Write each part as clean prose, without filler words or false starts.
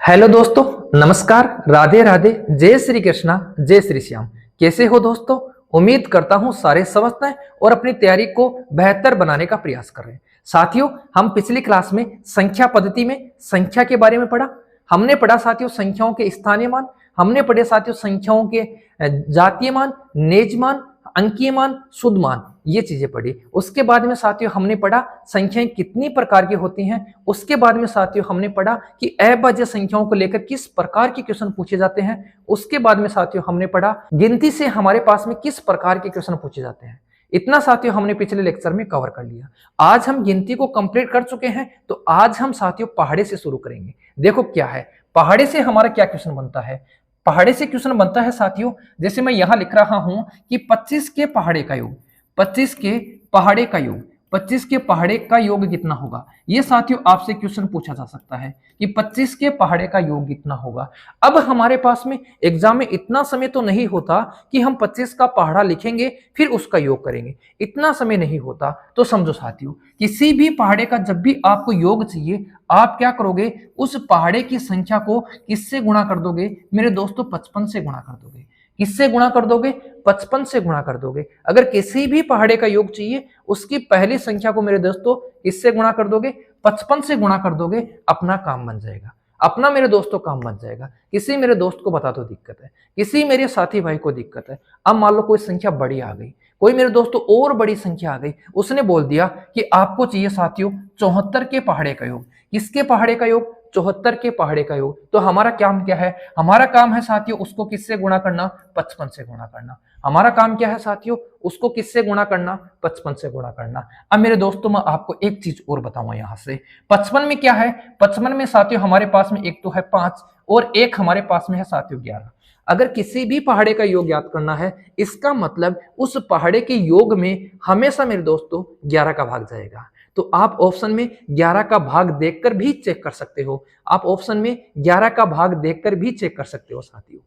Hello दोस्तों, नमस्कार, राधे राधे, जय श्री कृष्णा, जय श्री श्याम। कैसे हो दोस्तों? उम्मीद करता हूं सारे स्वस्थ हैं और अपनी तैयारी को बेहतर बनाने का प्रयास कर रहे हैं। साथियों, हम पिछली क्लास में संख्या पद्धति में संख्या के बारे में पढ़ा। हमने पढ़ा साथियों संख्याओं के स्थानीय मान, हमने पढ़े साथियों संख्याओं के जातीय मान, निज मान, अंकीय मान, शुद्ध मान, ये चीजें पढ़ी। उसके बाद में साथियों हमने पढ़ा संख्याएं कितनी प्रकार की होती हैं। उसके बाद में साथियों हमने पढ़ा कि अभाज्य संख्याओं को लेकर किस प्रकार के क्वेश्चन पूछे जाते हैं। उसके बाद में साथियों हमने पढ़ा गिनती से हमारे पास में किस प्रकार के क्वेश्चन पूछे जाते हैं। इतना साथियों हमने पिछले लेक्चर में कवर कर लिया। आज हम गिनती को कंप्लीट कर चुके हैं, तो आज हम साथियों पहाड़े से शुरू करेंगे। देखो क्या है पहाड़े से हमारा क्या क्वेश्चन बनता है। पहाड़े से क्वेश्चन बनता है साथियों, जैसे मैं यहां लिख रहा हूं कि 25 के पहाड़े का योग, 25 के पहाड़े का योग, 25 के पहाड़े का योग कितना होगा। ये साथियों आपसे क्वेश्चन पूछा जा सकता है कि 25 के पहाड़े का योग कितना होगा। अब हमारे पास में एग्जाम में इतना समय तो नहीं होता कि हम 25 का पहाड़ा लिखेंगे फिर उसका योग करेंगे, इतना समय नहीं होता। तो समझो साथियों, किसी भी पहाड़े का जब भी आपको योग चाहिए, आप क्या करोगे, उस पहाड़े की संख्या को किससे गुणा कर दोगे मेरे दोस्तों? 55 से गुणा कर दोगे। किससे गुणा कर दोगे? 55 से गुणा कर दोगे। अगर किसी भी पहाड़े का योग चाहिए, उसकी पहली संख्या को मेरे दोस्तों किससे गुणा कर दोगे? 55 से गुणा कर दोगे। अपना काम बन जाएगा, अपना मेरे दोस्तों काम बन जाएगा। किसी मेरे दोस्त को बता दो दिक्कत है, किसी मेरे साथी भाई को दिक्कत है। अब मान लो कोई संख्या बड़ी आ गई, कोई मेरे दोस्तों और बड़ी संख्या आ गई, उसने बोल दिया कि आपको चाहिए साथियों 74 के पहाड़े का योग। किसके पहाड़े का योग? 74 के पहाड़े का योग। तो हमारा काम क्या है? हमारा काम है साथियों उसको किससे गुणा करना? 55 से गुणा करना। हमारा काम क्या है साथियों? उसको किससे गुणा करना? 55 से गुणा करना। अब मेरे दोस्तों मैं आपको एक चीज और बताऊंगा यहां से। 55 में क्या है? 55 में साथियों हमारे पास में एक तो है 5 और एक हमारे पास में है साथियों 11। अगर किसी भी पहाड़े का योग याद करना है, इसका मतलब उस पहाड़े के योग में हमेशा मेरे दोस्तों 11 का भाग जाएगा। तो आप ऑप्शन में 11 का भाग देखकर भी चेक कर सकते हो। आप ऑप्शन में 11 का भाग देखकर भी चेक कर सकते हो साथियों।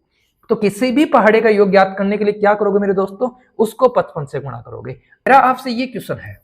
तो किसी भी पहाड़े का योग याद करने के लिए क्या करोगे मेरे दोस्तों? उसको 55 से गुणा करोगे। मेरा आपसे ये क्वेश्चन है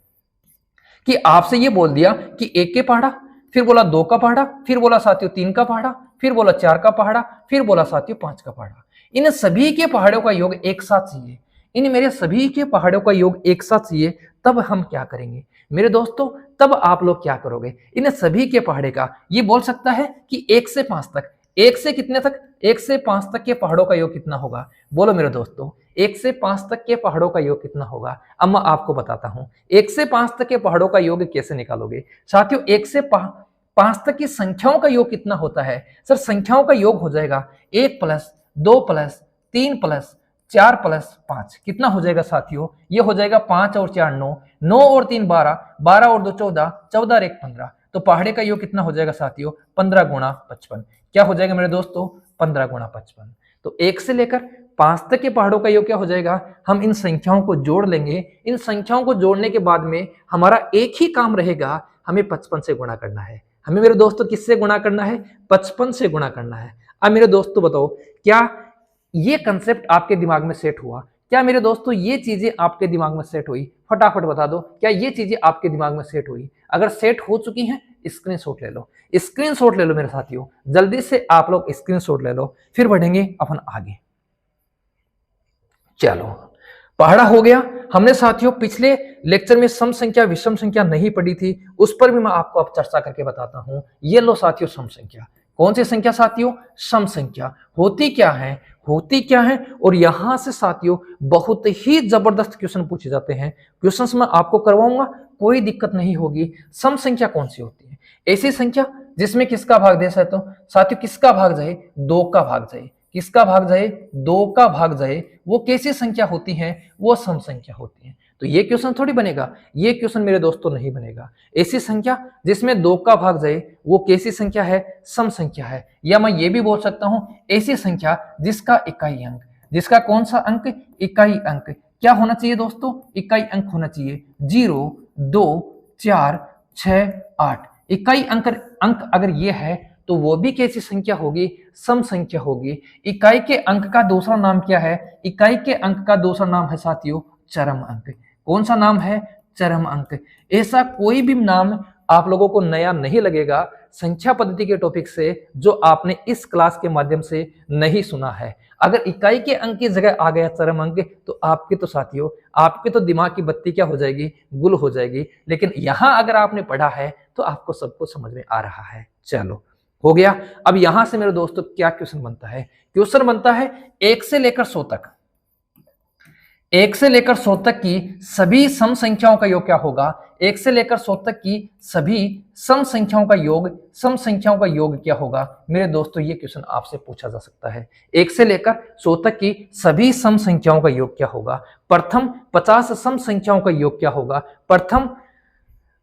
कि आपसे ये बोल दिया कि 1 के पहाड़ा, फिर बोला 2 का पहाड़ा, फिर बोला साथियों 3 का पहाड़ा, फिर बोला 4 का पहाड़ा, फिर बोला साथियों 5 का पहाड़ा। इन सभी के पहाड़ों का योग एक साथ चाहिए। इन मेरे सभी के पहाड़ों का योग एक साथ चाहिए। तब हम क्या करेंगे मेरे दोस्तों? तब आप लोग क्या करोगे? इन सभी के पहाड़े का ये बोल सकता है कि 1 से 5 तक, 1 से कितने तक? 1 से 5 तक के पहाड़ों का योग कितना होगा? बोलो मेरे दोस्तों, 1 से 5 तक के पहाड़ों का योग कितना होगा? अब मैं आपको बताता हूं 1 से 5 तक के पहाड़ों का योग कैसे निकालोगे। साथियों 1 से 5 तक की संख्याओं का योग कितना होता है? सर संख्याओं का योग हो जाएगा 1 प्लस 2 प्लस 3 प्लस 4 प्लस 5। कितना हो जाएगा साथियों? ये हो जाएगा 5 और 4 9, 9 और 3 12, 12 और 2 14, 14 और 1 15। तो पहाड़े का योग कितना हो जाएगा साथियों? 15 गुणा 55। क्या हो जाएगा मेरे दोस्तों? 15 गुणा 55। तो 1 से लेकर 5 तक के पहाड़ों का योग क्या हो जाएगा? हम इन संख्याओं को जोड़ लेंगे। इन संख्याओं को जोड़ने के बाद में हमारा एक ही काम रहेगा, हमें 55 से गुणा करना है। हमें मेरे दोस्तों किससे गुणा करना है? 55 से गुणा करना है। अब मेरे दोस्तों बताओ, क्या ये कंसेप्ट आपके दिमाग में सेट हुआ? क्या मेरे दोस्तों ये चीजें आपके दिमाग में सेट हुई? फटाफट बता दो, क्या ये चीजें आपके दिमाग में सेट हुई? अगर सेट हो चुकी हैं स्क्रीनशॉट ले लो, स्क्रीनशॉट ले लो मेरे साथियों, जल्दी से आप लोग स्क्रीनशॉट ले लो, फिर बढ़ेंगे अपन आगे। चलो पहाड़ा हो गया। हमने साथियों पिछले लेक्चर में सम संख्या विषम संख्या नहीं पढ़ी थी, उस पर भी मैं आपको अब चर्चा करके बताता हूं। ये लो साथियों सम संख्या। कौन सी संख्या साथियों? सम संख्या। होती क्या है? होती क्या है? और यहां से साथियों बहुत ही जबरदस्त क्वेश्चन पूछे जाते हैं। क्वेश्चंस मैं आपको करवाऊंगा, कोई दिक्कत नहीं होगी। सम संख्या कौन सी होती है? ऐसी संख्या जिसमें किसका भाग दे सकते हो साथियों? किसका भाग जाए? 2 का भाग जाए। किसका भाग जाए? 2 का भाग जाए। वो कैसी संख्या होती है? वो सम संख्या होती है। तो ये क्वेश्चन थोड़ी बनेगा, ये क्वेश्चन मेरे दोस्तों नहीं बनेगा। ऐसी संख्या जिसमें 2 का भाग जाए वो कैसी संख्या है? सम संख्या है। या मैं ये भी बोल सकता हूं ऐसी संख्या जिसका इकाई अंक, जिसका कौन सा अंक? इकाई अंक। क्या होना चाहिए दोस्तों? इकाई अंक होना चाहिए। 0 2 4 6 8। इकाई अंक अगर ये है तो वो भी कैसी संख्या होगी? सम संख्या होगी। इकाई के अंक का दूसरा नाम क्या है? इकाई के अंक का दूसरा नाम है साथियों चरम अंक। कौन सा नाम है? चरम अंक। ऐसा कोई भी नाम आप लोगों को नया नहीं लगेगा। संख्या पद्धति के टॉपिक से जो आपने इस क्लास के माध्यम से नहीं सुना है। अगर इकाई के अंक की जगह आ गया चरम अंक तो आपके तो साथियों, आपके तो दिमाग की बत्ती क्या हो जाएगी, गुल हो जाएगी। लेकिन यहां अगर आपने पढ़ा है तो आपको सब कुछ समझ में आ रहा है। चलो हो गया। अब यहां से मेरे दोस्तों क्या क्वेश्चन बनता है? क्वेश्चन बनता है 1 से लेकर 100 तक, 1 से लेकर 100 तक की सभी सम संख्याओं का योग क्या होगा? 1 से लेकर 100 तक की सभी सम संख्याओं का योग क्या होगा? मेरे दोस्तों ये क्वेश्चन आपसे पूछा जा सकता है। 1 से लेकर 100 तक की सभी सम संख्याओं का योग क्या होगा? प्रथम 50 सम संख्याओं का योग क्या होगा? प्रथम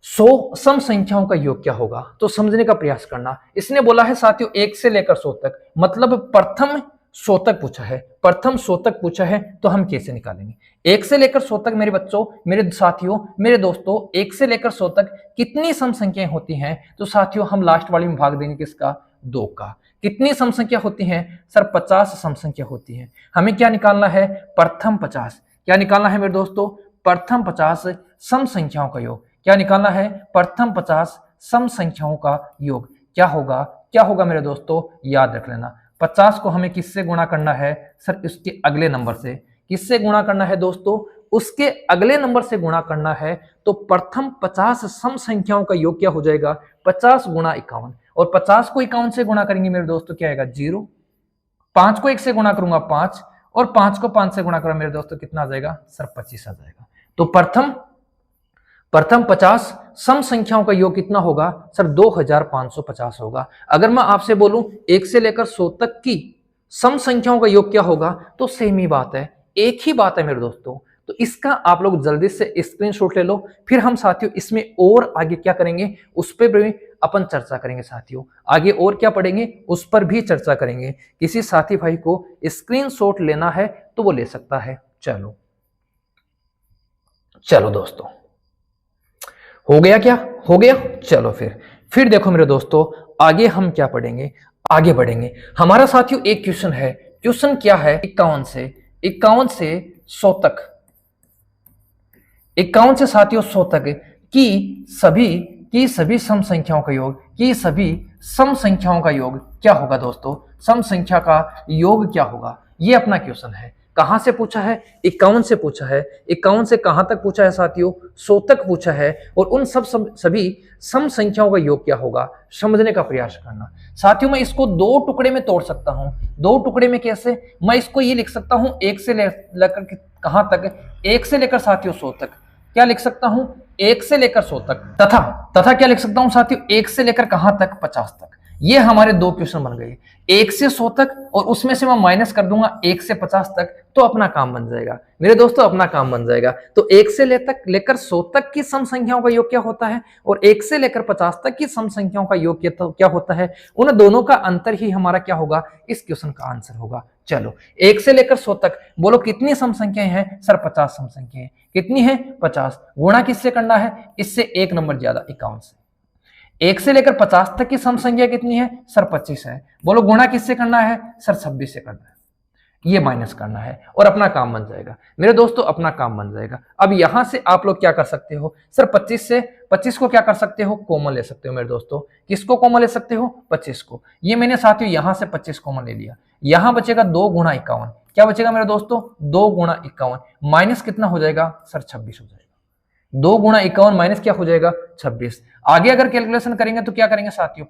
100 सम संख्याओं का योग क्या होगा? तो समझने का प्रयास करना। इसने बोला है साथियों 1 से लेकर 100 तक, मतलब प्रथम 100 तक पूछा है, प्रथम 100 तक पूछा है, तो हम कैसे निकालेंगे? 1 से लेकर 100 तक मेरे बच्चों, मेरे साथियों, मेरे दोस्तों, 1 से लेकर 100 तक कितनी सम संख्याएं होती हैं? तो साथियों हम लास्ट वाली में भाग देंगे किसका? 2 का। कितनी सम संख्या होती हैं? सर 50 सम संख्या होती है। हमें क्या निकालना है? प्रथम 50। क्या निकालना है मेरे दोस्तों? प्रथम 50 सम संख्याओं का योग। क्या निकालना है? प्रथम 50 सम संख्याओं का योग। क्या होगा? क्या होगा मेरे दोस्तों? याद रख लेना। 50 को हमें किससे गुणा करना है? सर इसके अगले नंबर से। किससे गुणा करना है दोस्तों? उसके अगले नंबर से गुणा करना है। तो प्रथम 50 सम संख्याओं का योग क्या हो जाएगा? 50 गुणा 51। और 50 को 51 से गुणा करेंगे मेरे दोस्तों क्या आएगा? 0। 5 को 1 से गुणा करूंगा 5, और 5 को 5 से गुणा करूंगा मेरे दोस्तों कितना आ जाएगा? सर 25 आ जाएगा। तो प्रथम 50 सम संख्याओं का योग कितना होगा? सर 2550 होगा। अगर मैं आपसे बोलूं 1 से लेकर 100 तक की सम संख्याओं का योग क्या होगा, तो सेम ही बात है, एक ही बात है मेरे दोस्तों। तो इसका आप लोग जल्दी से स्क्रीनशॉट ले लो। फिर हम साथियों इसमें और आगे क्या करेंगे, उस पर भी अपन चर्चा करेंगे साथियों। आगे और क्या पढ़ेंगे उस पर भी चर्चा करेंगे। किसी साथी भाई को स्क्रीनशॉट लेना है तो वो ले सकता है। चलो दोस्तों, हो गया क्या? हो गया। चलो फिर देखो मेरे दोस्तों, आगे हम क्या पढ़ेंगे, आगे बढ़ेंगे। हमारा साथियों एक क्वेश्चन है। क्वेश्चन क्या है? 51 से 100 तक, 51 से साथियों 100 तक की सभी सम संख्याओं का योग, की सभी सम संख्याओं का योग क्या होगा दोस्तों? सम संख्या का योग क्या होगा? ये अपना क्वेश्चन है। कहां से पूछा है? 51 से पूछा है। 51 से कहां तक पूछा है साथियों? 100 तक पूछा है। और उन सभी सम संख्याओं का योग क्या होगा, समझने का प्रयास करना। साथियों मैं इसको 2 टुकड़े में तोड़ सकता हूं। 2 टुकड़े में कैसे? मैं इसको ये लिख सकता हूं 1 से लेकर कहां तक? 1 से लेकर साथियों 100 तक। क्या लिख सकता हूं? 1 से लेकर 100 तक। तथा क्या लिख सकता हूं साथियों? 1 से लेकर कहां तक? 50 तक। ये हमारे 2 क्वेश्चन बन गए। 1 से 100 तक, और उसमें से मैं माइनस कर दूंगा 1 से 50 तक, तो अपना काम बन जाएगा मेरे दोस्तों, अपना काम बन जाएगा। तो 1 से लेकर 100 तक की सम संख्याओं का योग क्या होता है, और 1 से लेकर 50 तक की सम संख्याओं का योग क्या होता है, उन दोनों का अंतर ही हमारा क्या होगा, इस क्वेश्चन का आंसर होगा। चलो 1 से लेकर 100 तक बोलो कितनी सम संख्याएं हैं? सर 50 सम संख्याएं। कितनी है? 50। गुणा किससे करना है? इससे 1 नंबर ज्यादा, 51 से। 1 से लेकर 50 तक की सम संख्या कितनी है? सर 25 है। बोलो गुणा किससे करना है? सर 26 से करना है। ये माइनस करना है और अपना काम बन जाएगा मेरे दोस्तों, अपना काम बन जाएगा। अब यहां से आप लोग क्या कर सकते हो? सर 25 को क्या कर सकते हो? कॉमन ले सकते हो मेरे दोस्तों। किसको कॉमन ले सकते हो? 25 को। ये मैंने साथियों यहां से 25 कॉमन ले लिया। यहां बचेगा 2 गुणा 51। क्या बचेगा मेरे दोस्तों? 2 गुणा 51 माइनस कितना हो जाएगा? सर 26 हो जाएगा। 2 गुणा 51 माइनस क्या हो जाएगा? 26। आगे अगर कैलकुलेशन करेंगे तो क्या करेंगे साथियों?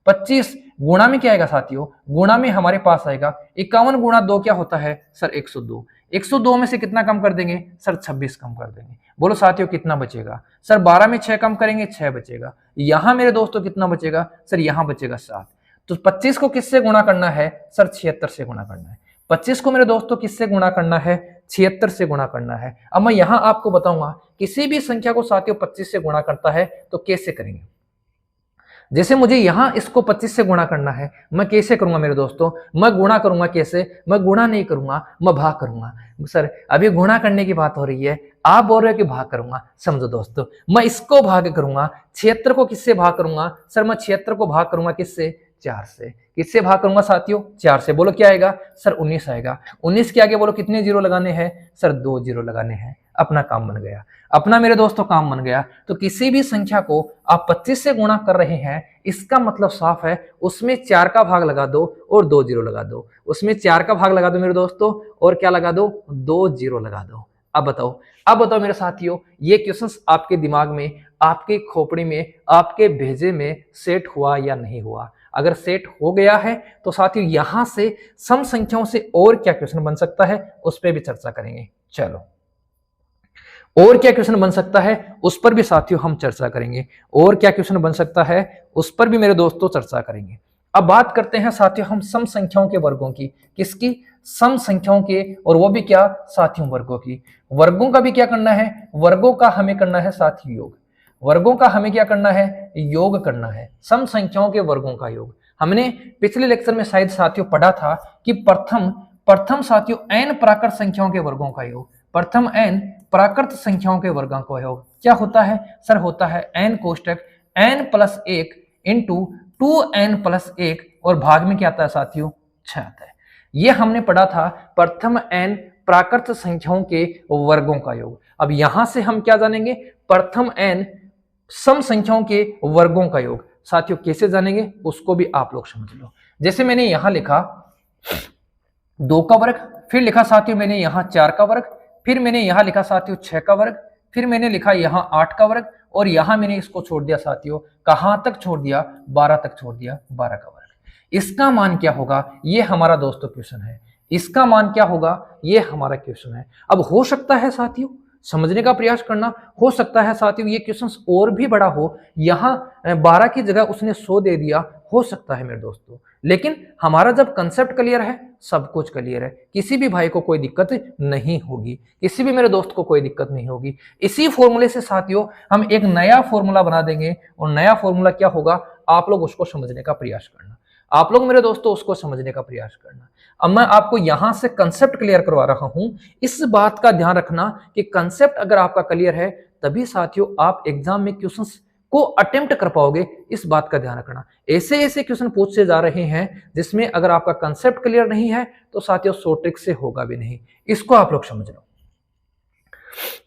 25 गुणा में क्या आएगा साथियों? गुणा में हमारे पास आएगा 51 गुणा 2 क्या होता है? सर 102। 102 में से कितना कम कर देंगे? सर 26 कम कर देंगे। बोलो साथियों कितना बचेगा? सर 12 में 6 कम करेंगे 6 बचेगा। यहां मेरे दोस्तों कितना बचेगा? सर यहां बचेगा 7। तो 25 को किससे गुणा करना है? सर 76 से गुणा करना है। 25 को मेरे दोस्तों किससे गुणा करना है? 76 से गुणा करना है। अब मैं यहां आपको बताऊंगा किसी भी संख्या को साथियों 25 से गुणा करता है तो कैसे करेंगे। जैसे मुझे यहां इसको 25 से गुणा करना है, मैं कैसे करूंगा मेरे दोस्तों? मैं गुणा करूंगा कैसे? मैं गुणा नहीं करूंगा, मैं भाग करूंगा। सर अभी गुणा करने की बात हो रही है, आप बोल रहे हो कि भाग करूंगा। समझो दोस्तों, मैं इसको भाग करूंगा। 76 को किससे भाग करूंगा? सर मैं 76 को भाग करूंगा किससे? 4 से। किससे भाग करूंगा साथियों? 4 से। बोलो क्या आएगा? सर 19 आएगा। 19 के आगे बोलो कितने जीरो लगाने हैं? सर 2 जीरो लगाने हैं। अपना काम बन गया। अपना मेरे दोस्तों काम बन गया। तो किसी भी संख्या को आप 25 से गुणा कर रहे हैं, इसका मतलब साफ है उसमें 4 का भाग लगा दो और 2 जीरो लगा दो। उसमें 4 का भाग लगा दो मेरे दोस्तों और क्या लगा दो, 2 जीरो लगा दो। अब बताओ मेरे साथियों, ये क्वेश्चंस आपके दिमाग में, आपके खोपड़ी में, आपके भेजे में सेट हुआ या नहीं हुआ? अगर सेट हो गया है तो साथियों यहां से सम संख्याओं से और क्या क्वेश्चन बन सकता है उस पर भी चर्चा करेंगे। चलो, और क्या क्वेश्चन बन सकता है उस पर भी साथियों हम चर्चा करेंगे। और क्या क्वेश्चन बन सकता है उस पर भी मेरे दोस्तों चर्चा करेंगे। अब बात करते हैं साथियों हम सम संख्याओं के वर्गों की। किसकी? सम संख्याओं के, और वो भी क्या साथियों, वर्गों की। वर्गों का भी क्या करना है, वर्गों का हमें करना है साथियों योग। वर्गों का हमें क्या करना है, योग करना है। सम संख्याओं के वर्गों का योग। हमने पिछले लेक्चर में शायद साथियों पढ़ा था कि प्रथम साथियों n प्राकृत संख्याओं के वर्गों का योग। प्रथम n प्राकृत संख्याओं के वर्गों का योग क्या होता है सर? होता है n कोष्टक n plus 1 into 2n plus 1 और भाग में क्या आता है साथियों, 6 आता है। ये हमने पढ़ा था प्रथम n प्राकृत संख्याओं के वर्गों का योग। अब यहां से हम क्या जानेंगे, प्रथम n सम संख्याओं के वर्गों का योग। साथियों कैसे जानेंगे उसको भी आप लोग समझ लो। जैसे मैंने यहां लिखा 2 का वर्ग, फिर लिखा साथियों मैंने यहां 4 का वर्ग, फिर मैंने यहां लिखा साथियों 6 का वर्ग, फिर मैंने लिखा यहां 8 का वर्ग, और यहां मैंने इसको छोड़ दिया साथियों, कहां तक छोड़ दिया, 12 तक छोड़ दिया, 12 का वर्ग। इसका मान क्या होगा, ये हमारा दोस्तों क्वेश्चन है। इसका मान क्या होगा, ये हमारा क्वेश्चन है। अब हो सकता है साथियों, समझने का प्रयास करना, हो सकता है साथियों ये क्वेश्चन और भी बड़ा हो, यहां 12 की जगह उसने 100 दे दिया, हो सकता है मेरे दोस्तों। लेकिन हमारा जब कंसेप्ट क्लियर है, सब कुछ क्लियर है, किसी भी भाई को कोई दिक्कत नहीं होगी, किसी भी मेरे दोस्त को कोई दिक्कत नहीं होगी। इसी फॉर्मूले से साथियों हम एक नया फॉर्मूला बना देंगे, और नया फॉर्मूला क्या होगा, आप लोग उसको समझने का प्रयास करना। आप लोग मेरे दोस्तों उसको समझने का प्रयास करना। अब मैं आपको यहां से कंसेप्ट क्लियर करवा रहा हूं। इस बात का ध्यान रखना कि कंसेप्ट अगर आपका क्लियर है तभी साथियों आप एग्जाम में क्वेश्चंस को अटेम्प्ट कर पाओगे। इस बात का ध्यान रखना। ऐसे ऐसे क्वेश्चन पूछे जा रहे हैं जिसमें अगर आपका कंसेप्ट क्लियर नहीं है तो साथियों 100 ट्रिक से होगा भी नहीं। इसको आप लोग समझ लो,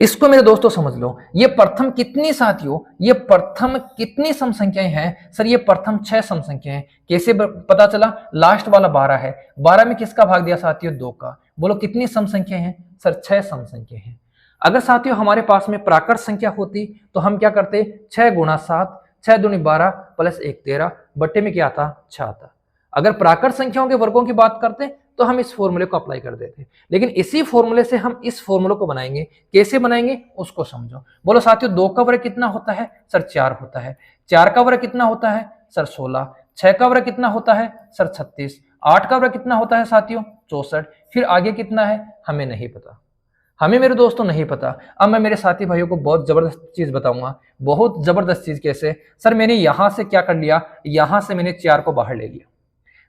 इसको मेरे दोस्तों समझ लो। ये प्रथम कितनी साथियों, ये प्रथम कितनी सम संख्याएं हैं सर? ये प्रथम 6 सम संख्याएं। कैसे पता चला? लास्ट वाला 12 है, 12 में किसका भाग दिया साथियों, 2 का। बोलो कितनी सम संख्याएं हैं सर? 6 सम संख्याएं हैं। अगर साथियों हमारे पास में प्राकृत संख्या होती तो हम क्या करते, 6 गुणा 7, 6 दूनी 12 प्लस 1 13, बट्टे में क्या आता, 6 आता। अगर प्राकृत संख्याओं के वर्गों की बात करते तो हम इस फॉर्मूले को अप्लाई कर देते, लेकिन इसी फॉर्मूले से हम इस फॉर्मूले को बनाएंगे। कैसे बनाएंगे उसको समझो। बोलो साथियों 2 का वर्ग कितना होता है सर? 4 होता है। 4 का वर्ग कितना होता है सर? 16। 6 का वर्ग कितना होता है सर? 36। 8 का वर्ग कितना होता है साथियों? 64। फिर आगे कितना है हमें नहीं पता, हमें मेरे दोस्तों नहीं पता। अब मैं मेरे साथी भाइयों को बहुत जबरदस्त चीज बताऊंगा, बहुत जबरदस्त चीज। कैसे सर? मैंने यहां से क्या कर लिया, यहां से मैंने 4 को बाहर ले लिया।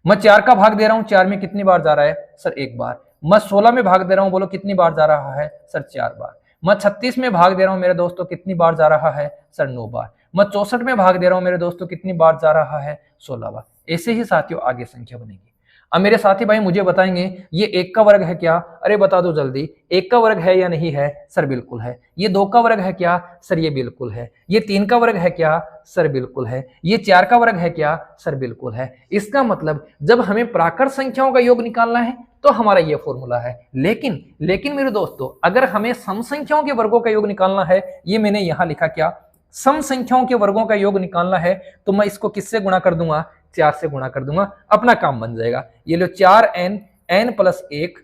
मैं 4 का भाग दे रहा हूं, 4 में कितनी बार जा रहा है सर? 1 बार। मैं 16 में भाग दे रहा हूं, बोलो कितनी बार जा रहा है सर? 4 बार। मैं 36 में भाग दे रहा हूं मेरे दोस्तों, कितनी बार जा रहा है सर? 9 बार। मैं 64 में भाग दे रहा हूं मेरे दोस्तों, कितनी बार जा रहा है? 16 बार। ऐसे ही साथियों आगे संख्या बनेगी। अब मेरे साथी भाई मुझे बताएंगे ये 1 का वर्ग है क्या? अरे बता दो जल्दी, 1 का वर्ग है या नहीं है सर? बिल्कुल है। ये 2 का वर्ग है क्या सर? ये बिल्कुल है। ये 3 का वर्ग है क्या सर? बिल्कुल है। ये 4 का वर्ग है क्या सर? बिल्कुल है। इसका मतलब जब हमें प्राकृत संख्याओं का योग निकालना है तो हमारा ये फॉर्मूला है। लेकिन मेरे दोस्तों अगर हमें सम संख्याओं के वर्गों का योग निकालना है, ये मैंने यहां लिखा क्या, सम संख्याओं के वर्गों का योग निकालना है, तो मैं इसको किससे गुणा कर दूंगा? 4 से गुणा कर दूंगा, अपना काम बन जाएगा। ये लो 4n, n plus 1,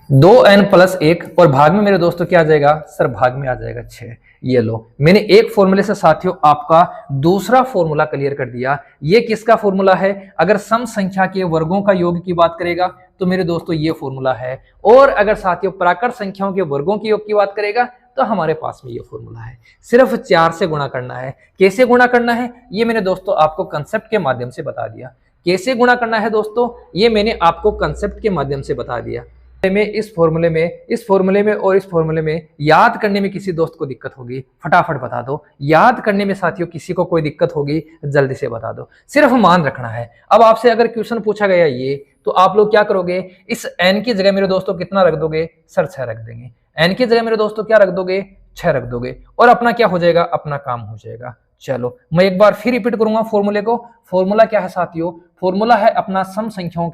2n plus 1, और भाग में मेरे दोस्तों क्या आ जाएगा सर? भाग में आ जाएगा 6। ये लो मैंने एक फॉर्मूले से साथियों आपका दूसरा फॉर्मूला क्लियर कर दिया। ये किसका फॉर्मूला है? अगर सम संख्या के वर्गों का योग की बात करेगा तो मेरे दोस्तों ये फॉर्मूला है, और अगर साथियों प्राकृत संख्याओं के वर्गों के योग की बात करेगा तो हमारे पास में ये फॉर्मूला है। सिर्फ 4 से गुणा करना है। कैसे गुणा करना है ये मैंने दोस्तों आपको कंसेप्ट के माध्यम से बता दिया। कैसे गुणा करना है दोस्तों ये मैंने आपको कंसेप्ट के माध्यम से बता दिया। इस फॉर्मूले में और इस फॉर्मूले में याद करने में किसी दोस्त को दिक्कत होगी फटाफट बता दो। याद करने में साथियों किसी को कोई दिक्कत होगी जल्दी से बता दो, सिर्फ मान रखना है। अब आपसे अगर क्वेश्चन पूछा गया ये, तो आप लोग क्या करोगे, इस n की जगह मेरे दोस्तों कितना रख दोगे सर 6 रख देंगे। n की जगह मेरे दोस्तों क्या रख दोगे 6 रख दोगे और अपना क्या हो जाएगा, अपना काम हो जाएगा। चलो मैं एक बार फिर रिपीट करूंगा फॉर्मूले को। फॉर्मूला क्या है साथियों, फॉर्मूला है अपना सम संख्याओं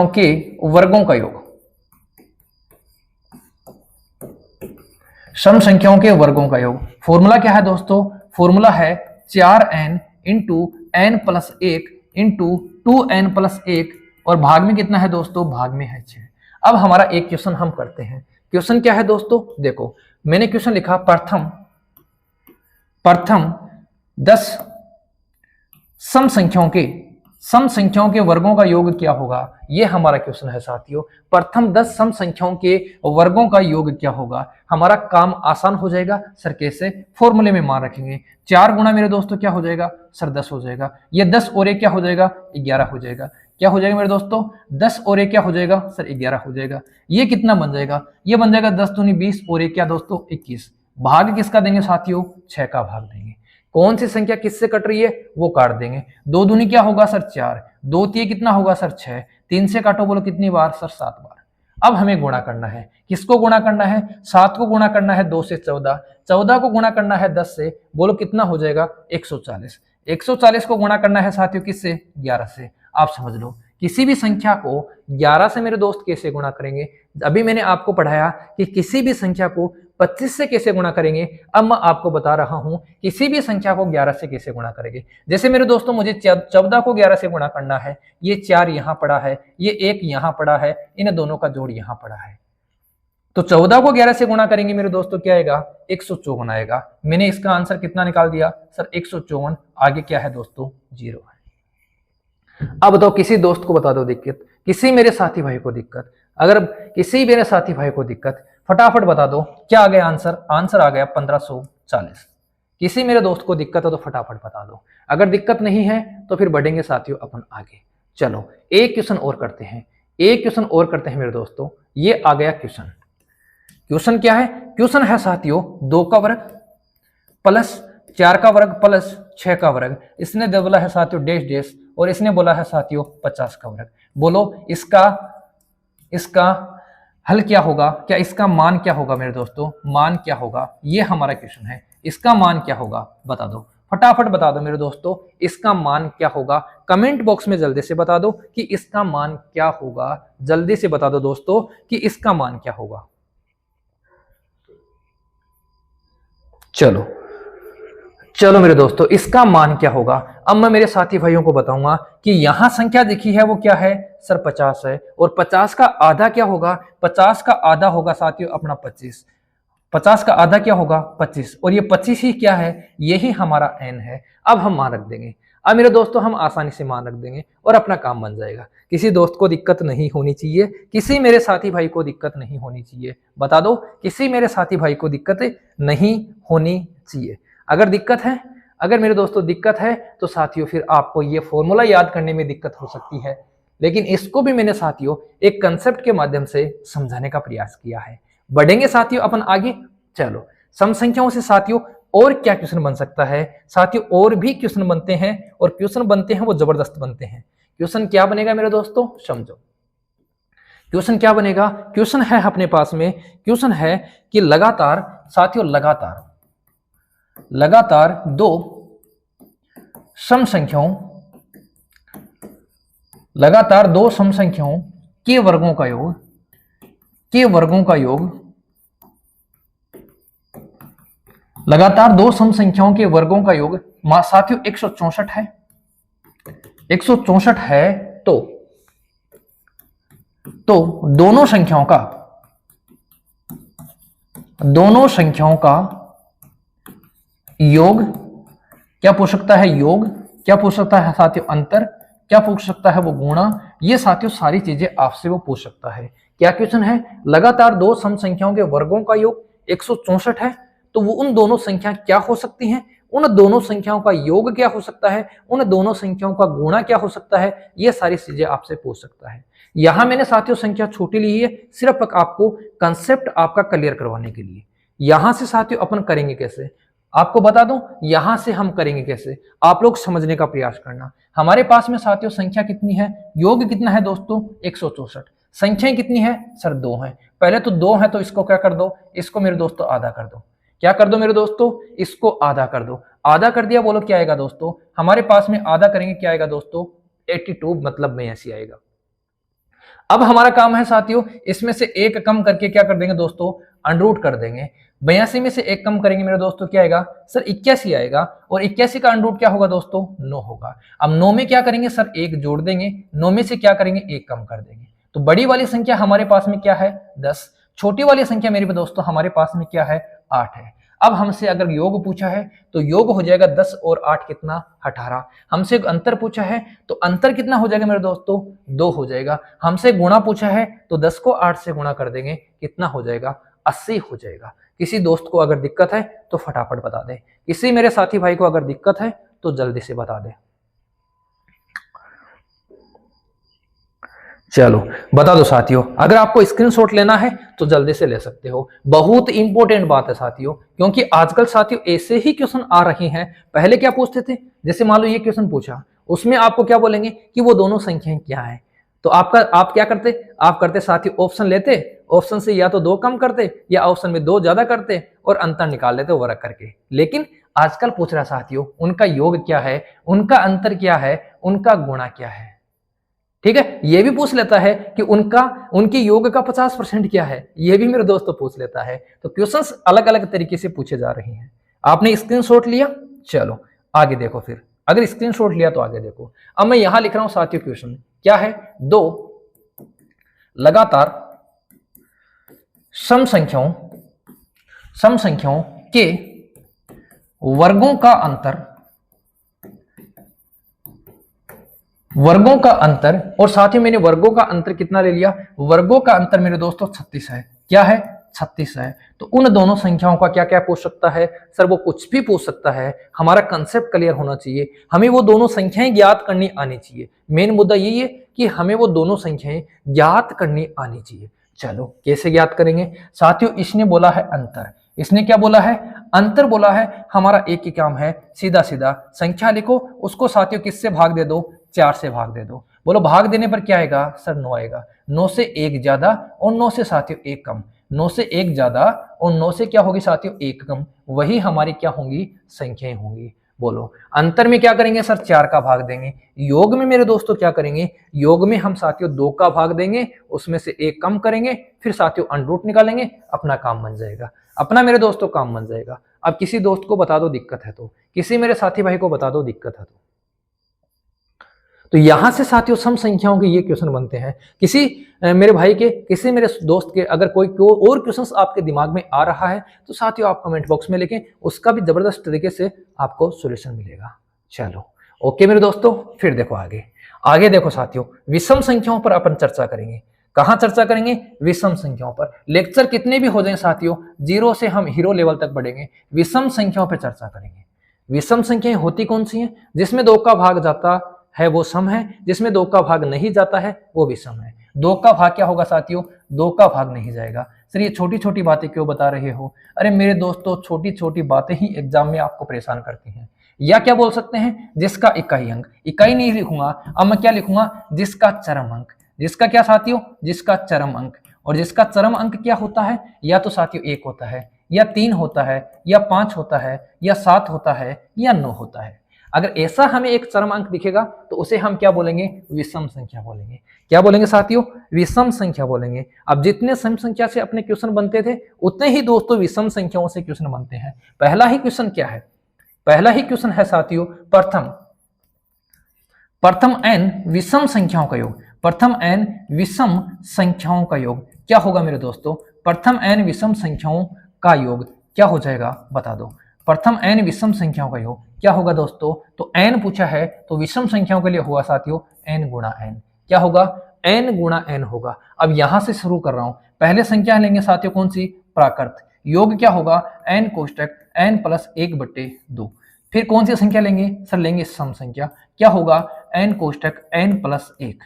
के वर्गों का योग। सम संख्याओं के वर्गों का योग फॉर्मूला क्या है दोस्तों, फॉर्मूला है 4n into n plus 1 into 2n+1 और भाग में कितना है दोस्तों, भाग में है 6। अब हमारा एक क्वेश्चन हम करते हैं। क्वेश्चन क्या है दोस्तों, देखो मैंने क्वेश्चन लिखा प्रथम 10 सम संख्याओं के वर्गों का योग क्या होगा, ये हमारा क्वेश्चन है साथियों। प्रथम 10 सम संख्याओं के वर्गों का योग क्या होगा। हमारा काम आसान हो जाएगा सर, कैसे, फॉर्मूले में मान रखेंगे। 4 गुना मेरे दोस्तों क्या हो जाएगा सर 10 हो जाएगा, ये 10 और एक क्या हो जाएगा 11 हो जाएगा। क्या हो जाएगा मेरे दोस्तों 10 और एक क्या हो जाएगा सर 11 हो जाएगा। ये कितना बन जाएगा, ये बन जाएगा 10 दूनी 20 और एक क्या दोस्तों 21। भाग किसका देंगे साथियों, 6 का भाग देंगे। कौन सी संख्या किससे कट रही है वो काट देंगे। 2 दूनी क्या होगा सर 4, 2 तिये कितना होगा सर 6, 3 से काटो बोलो कितनी बार सर 7 बार। अब हमें गुणा करना है, किसको गुणा करना है, 7 को गुणा करना है 2 से 14, 14 को गुणा करना है 10 से, बोलो कितना हो जाएगा 140। 140 को गुणा करना है साथियों किससे, 11 से। आप समझ लो किसी भी संख्या को 11 से मेरे दोस्त कैसे गुणा करेंगे। अभी मैंने आपको पढ़ाया कि किसी भी संख्या को 25 से कैसे गुणा करेंगे, अब मैं आपको बता रहा हूं किसी भी संख्या को 11 से कैसे गुणा करेंगे। जैसे मेरे दोस्तों मुझे 14 को 11 से गुणा करना है, ये 4 यहां पड़ा है, ये 1 यहां पड़ा है, इन दोनों का जोड़ यहां पड़ा है, तो 14 को 11 से गुणा करेंगे मेरे दोस्तों क्या आएगा 154 आएगा। मैंने इसका आंसर कितना निकाल दिया सर 154। आगे क्या है दोस्तों 0 है। अब बताओ किसी दोस्त को बता दो दिक्कत, किसी मेरे साथी भाई को दिक्कत, अगर किसी मेरे साथी भाई को दिक्कत फटाफट बता दो क्या आ गया आंसर, आंसर आ गया 1540। किसी मेरे दोस्त को दिक्कत है तो फटाफट बता दो, अगर दिक्कत नहीं है तो फिर बढ़ेंगे साथियों अपन आगे। चलो एक क्वेश्चन और करते हैं, एक क्वेश्चन और करते हैं मेरे दोस्तों। ये आ गया क्वेश्चन, क्वेश्चन क्या है, क्वेश्चन है साथियों 2 का वर्ग प्लस 4 का वर्ग प्लस 6 का वर्ग। इसने बोला है साथियों डैश डैश और इसने बोला है साथियों 50 का वर्ग। बोलो इसका हल क्या होगा, क्या इसका मान क्या होगा मेरे दोस्तों, मान क्या होगा, ये हमारा क्वेश्चन है। इसका मान क्या होगा बता दो, फटाफट बता दो मेरे दोस्तों इसका मान क्या होगा। कमेंट बॉक्स में जल्दी से बता दो कि इसका मान क्या होगा, जल्दी से बता दो दोस्तों कि इसका मान क्या होगा। चलो मेरे दोस्तों इसका मान क्या होगा। अब मैं मेरे साथी भाइयों को बताऊंगा कि यहां संख्या देखी है वो क्या है सर 50 है, और 50 का आधा क्या होगा, 50 का आधा होगा साथियों अपना 25। 50 का आधा क्या होगा 25, और ये 25 ही क्या है, यही हमारा n है। अब हम मान रख देंगे, अब मेरे दोस्तों हम आसानी से मान रख देंगे और अपना काम बन जाएगा। किसी दोस्त को दिक्कत नहीं होनी चाहिए, किसी मेरे साथी भाई को दिक्कत नहीं होनी चाहिए। बता दो किसी मेरे साथी भाई को दिक्कत नहीं होनी चाहिए। अगर दिक्कत है, अगर मेरे दोस्तों दिक्कत है तो साथियों फिर आपको ये फॉर्मूला याद करने में दिक्कत हो सकती है, लेकिन इसको भी मैंने साथियों एक कंसेप्ट के माध्यम से समझाने का प्रयास किया है। बढ़ेंगे साथियों अपन आगे। चलो सम संख्याओं से साथियों और क्या क्वेश्चन बन सकता है साथियों, और भी क्वेश्चन बनते हैं, और क्वेश्चन बनते हैं वो जबरदस्त बनते हैं। क्वेश्चन क्या बनेगा मेरे दोस्तों समझो, क्वेश्चन क्या बनेगा, क्वेश्चन है अपने पास में, क्वेश्चन है कि लगातार साथियों लगातार 2 सम संख्याओं के वर्गों का योग लगातार 2 सम संख्याओं के वर्गों का योग साथियों 164 है। 164 है तो दोनों संख्याओं का योग क्या पूछ सकता है, योग क्या पूछ सकता है साथियों, अंतर क्या पूछ सकता है वो गुणा, ये साथियों सारी चीजें आपसे वो पूछ सकता है। क्या क्वेश्चन है, लगातार 2 सम संख्याओं के वर्गों का योग 164 है तो वो उन दोनों संख्या क्या हो सकती हैं, उन दोनों संख्याओं का योग क्या हो सकता है, उन दोनों संख्याओं का गुणा क्या हो सकता है, ये सारी चीजें आपसे पूछ सकता है। यहां मैंने साथियों संख्या छोटी ली है सिर्फ आपको कंसेप्ट आपका क्लियर करवाने के लिए। यहां से साथियों अपन करेंगे कैसे, आपको बता दूं यहां से हम करेंगे कैसे, आप लोग समझने का प्रयास करना। हमारे पास में साथियों संख्या कितनी है, योग कितना है दोस्तों 164, संख्याएं कितनी है सर 2 है। पहले तो 2 है तो इसको क्या कर दो, इसको मेरे दोस्तों आधा कर दो। क्या कर दो मेरे दोस्तों, इसको आधा कर दो। आधा कर दिया, बोलो क्या आएगा दोस्तों, हमारे पास में आधा करेंगे क्या आएगा दोस्तों 82, मतलब में ऐसी आएगा। अब हमारा काम है साथियों इसमें से एक कम करके क्या कर देंगे दोस्तों अंडरूट कर देंगे। 82 में से एक कम करेंगे मेरे दोस्तों क्या आएगा सर 81 आएगा, और 81 का अंडरूट क्या होगा दोस्तों 9 होगा। अब 9 में क्या करेंगे सर एक जोड़ देंगे, 9 में से क्या करेंगे एक कम कर देंगे। तो बड़ी वाली संख्या हमारे पास में क्या है 10, छोटी वाली संख्या मेरे दोस्तों हमारे पास में क्या है 8 है। अब हमसे अगर योग पूछा है तो योग हो जाएगा 10 और 8 कितना 18। हमसे अंतर पूछा है तो अंतर कितना हो जाएगा मेरे दोस्तों 2 हो जाएगा। हमसे गुणा पूछा है तो 10 को 8 से गुणा कर देंगे, कितना हो जाएगा 80 हो जाएगा। किसी दोस्त को अगर दिक्कत है तो फटाफट बता दे, किसी मेरे साथी भाई को अगर दिक्कत है तो जल्दी से बता दे। चलो बता दो साथियों, अगर आपको स्क्रीनशॉट लेना है तो जल्दी से ले सकते हो। बहुत इंपॉर्टेंट बात है साथियों, क्योंकि आजकल साथियों ऐसे ही क्वेश्चन आ रहे हैं। पहले क्या पूछते थे, जैसे मान लो ये क्वेश्चन पूछा, उसमें आपको क्या बोलेंगे कि वो दोनों संख्याएं क्या है, तो आप क्या करते, आप करते साथियों ऑप्शन लेते, ऑप्शन से या तो 2 कम करते या ऑप्शन में 2 ज्यादा करते और अंतर निकाल लेते वर्ग करके। लेकिन आजकल पूछ रहा साथियों उनका योग क्या है, उनका अंतर क्या है, उनका गुणा क्या है। ठीक है, ये भी पूछ लेता है कि उनके योग का 50% क्या है, ये भी मेरे दोस्तों पूछ लेता है। तो क्वेश्चंस अलग अलग तरीके से पूछे जा रहे हैं। आपने स्क्रीनशॉट लिया, चलो आगे देखो। फिर अगर स्क्रीनशॉट लिया तो आगे देखो। अब मैं यहां लिख रहा हूं साथियों क्वेश्चन क्या है, 2 लगातार सम संख्याओं के वर्गों का अंतर, और साथ ही मैंने वर्गों का अंतर कितना ले लिया, वर्गों का अंतर मेरे दोस्तों 36 है। क्या है 36 है। तो उन दोनों संख्याओं का क्या क्या पूछ सकता है सर, वो कुछ भी पूछ सकता है। हमारा कंसेप्ट क्लियर होना चाहिए, हमें वो दोनों संख्याएं ज्ञात करनी आनी चाहिए। मेन मुद्दा यही है कि हमें वो दोनों संख्याएं ज्ञात करनी आनी चाहिए। चलो कैसे ज्ञात करेंगे साथियों, इसने बोला है अंतर, इसने क्या बोला है अंतर बोला है। हमारा एक ही काम है, सीधा सीधा संख्या लिखो, उसको साथियों किससे भाग दे दो, 4 से भाग दे दो। बोलो भाग देने पर क्या आएगा सर 9 आएगा। 9 से 1 ज्यादा और 9 से साथियों 1 कम, 9 से 1 ज्यादा और 9 से क्या होगी साथियों 1 कम, वही हमारी क्या होंगी संख्याएं होंगी। बोलो अंतर में क्या करेंगे सर 4 का भाग देंगे। योग में मेरे दोस्तों क्या करेंगे, योग में हम साथियों 2 का भाग देंगे, उसमें से 1 कम करेंगे, फिर साथियों अंडरूट निकालेंगे, अपना काम बन जाएगा, अपना मेरे दोस्तों काम बन जाएगा। अब किसी दोस्त को बता दो दिक्कत है तो, किसी मेरे साथी भाई को बता दो दिक्कत है तो यहां से साथियों सम संख्याओं के ये क्वेश्चन बनते हैं। किसी मेरे भाई के, किसी मेरे दोस्त के अगर कोई और क्वेश्चंस आपके दिमाग में आ रहा है तो साथियों आप कमेंट बॉक्स में लिखें, उसका भी जबरदस्त तरीके से आपको सॉल्यूशन मिलेगा। चलो ओके मेरे दोस्तों, फिर देखो आगे देखो साथियों, विषम संख्याओं पर अपन चर्चा करेंगे। कहां चर्चा करेंगे, विषम संख्याओं पर। लेक्चर कितने भी हो जाए साथियों, 0 से हम हीरो लेवल तक बढ़ेंगे, विषम संख्याओं पर चर्चा करेंगे। विषम संख्याएं होती कौन सी हैं, जिसमें 2 का भाग जाता है वो सम है, जिसमें 2 का भाग नहीं जाता है वो विषम है। 2 का भाग क्या होगा साथियों, 2 का भाग नहीं जाएगा। सर ये छोटी छोटी बातें क्यों बता रहे हो, अरे मेरे दोस्तों छोटी छोटी बातें ही एग्जाम में आपको परेशान करती हैं। या क्या बोल सकते हैं, जिसका इकाई अंक, इकाई नहीं लिखूंगा, अब मैं क्या लिखूंगा, जिसका चरम अंक। जिसका क्या साथियों, जिसका चरम अंक। और जिसका चरम अंक क्या होता है, या तो साथियों 1 होता है, या 3 होता है, या 5 होता है, या 7 होता है, या 9 होता है। अगर ऐसा हमें एक चरम अंक दिखेगा तो उसे हम क्या बोलेंगे, विषम संख्या बोलेंगे। क्या बोलेंगे साथियों, विषम संख्या बोलेंगे। अब जितने सम संख्या से अपने क्वेश्चन बनते थे उतने ही दोस्तों विषम संख्याओं से क्वेश्चन बनते हैं। पहला ही क्वेश्चन क्या है, पहला ही क्वेश्चन है साथियों प्रथम n विषम संख्याओं का योग। प्रथम n विषम संख्याओं का योग क्या होगा मेरे दोस्तों, प्रथम n विषम संख्याओं का योग क्या हो जाएगा बता दो। प्रथम n विषम संख्याओं का योग क्या होगा दोस्तों, तो n पूछा है तो विषम संख्याओं के लिए हुआ साथियों n गुणा n। क्या होगा, n गुणा n होगा। अब यहां से शुरू कर रहा हूं, पहले संख्या लेंगे साथियों कौन सी, प्राकृत। योग क्या होगा, n कोष्टक n प्लस 1/2। फिर कौन सी संख्या लेंगे सर, लेंगे सम संख्या। क्या होगा, n कोष्टक n प्लस 1।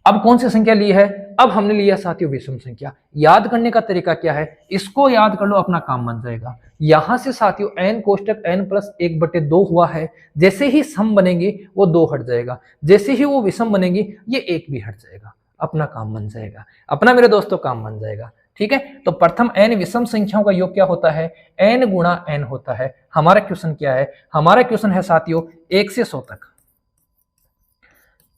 अब कौन सी संख्या ली है? अब हमने लिया साथियों विषम संख्या। याद करने का तरीका क्या है? इसको याद कर लो, अपना काम बन जाएगा। यहां से साथियों n कोष्टक n+1/2 हुआ है, जैसे ही सम बनेंगे वो 2 हट जाएगा, जैसे ही वो विषम बनेंगे ये 1 भी हट जाएगा, अपना काम बन जाएगा, अपना मेरे दोस्तों काम बन जाएगा। ठीक है, तो प्रथम n विषम संख्याओं का योग क्या होता है? n गुणा n होता है। हमारा क्वेश्चन क्या है? हमारा क्वेश्चन है साथियों 1 से 100 तक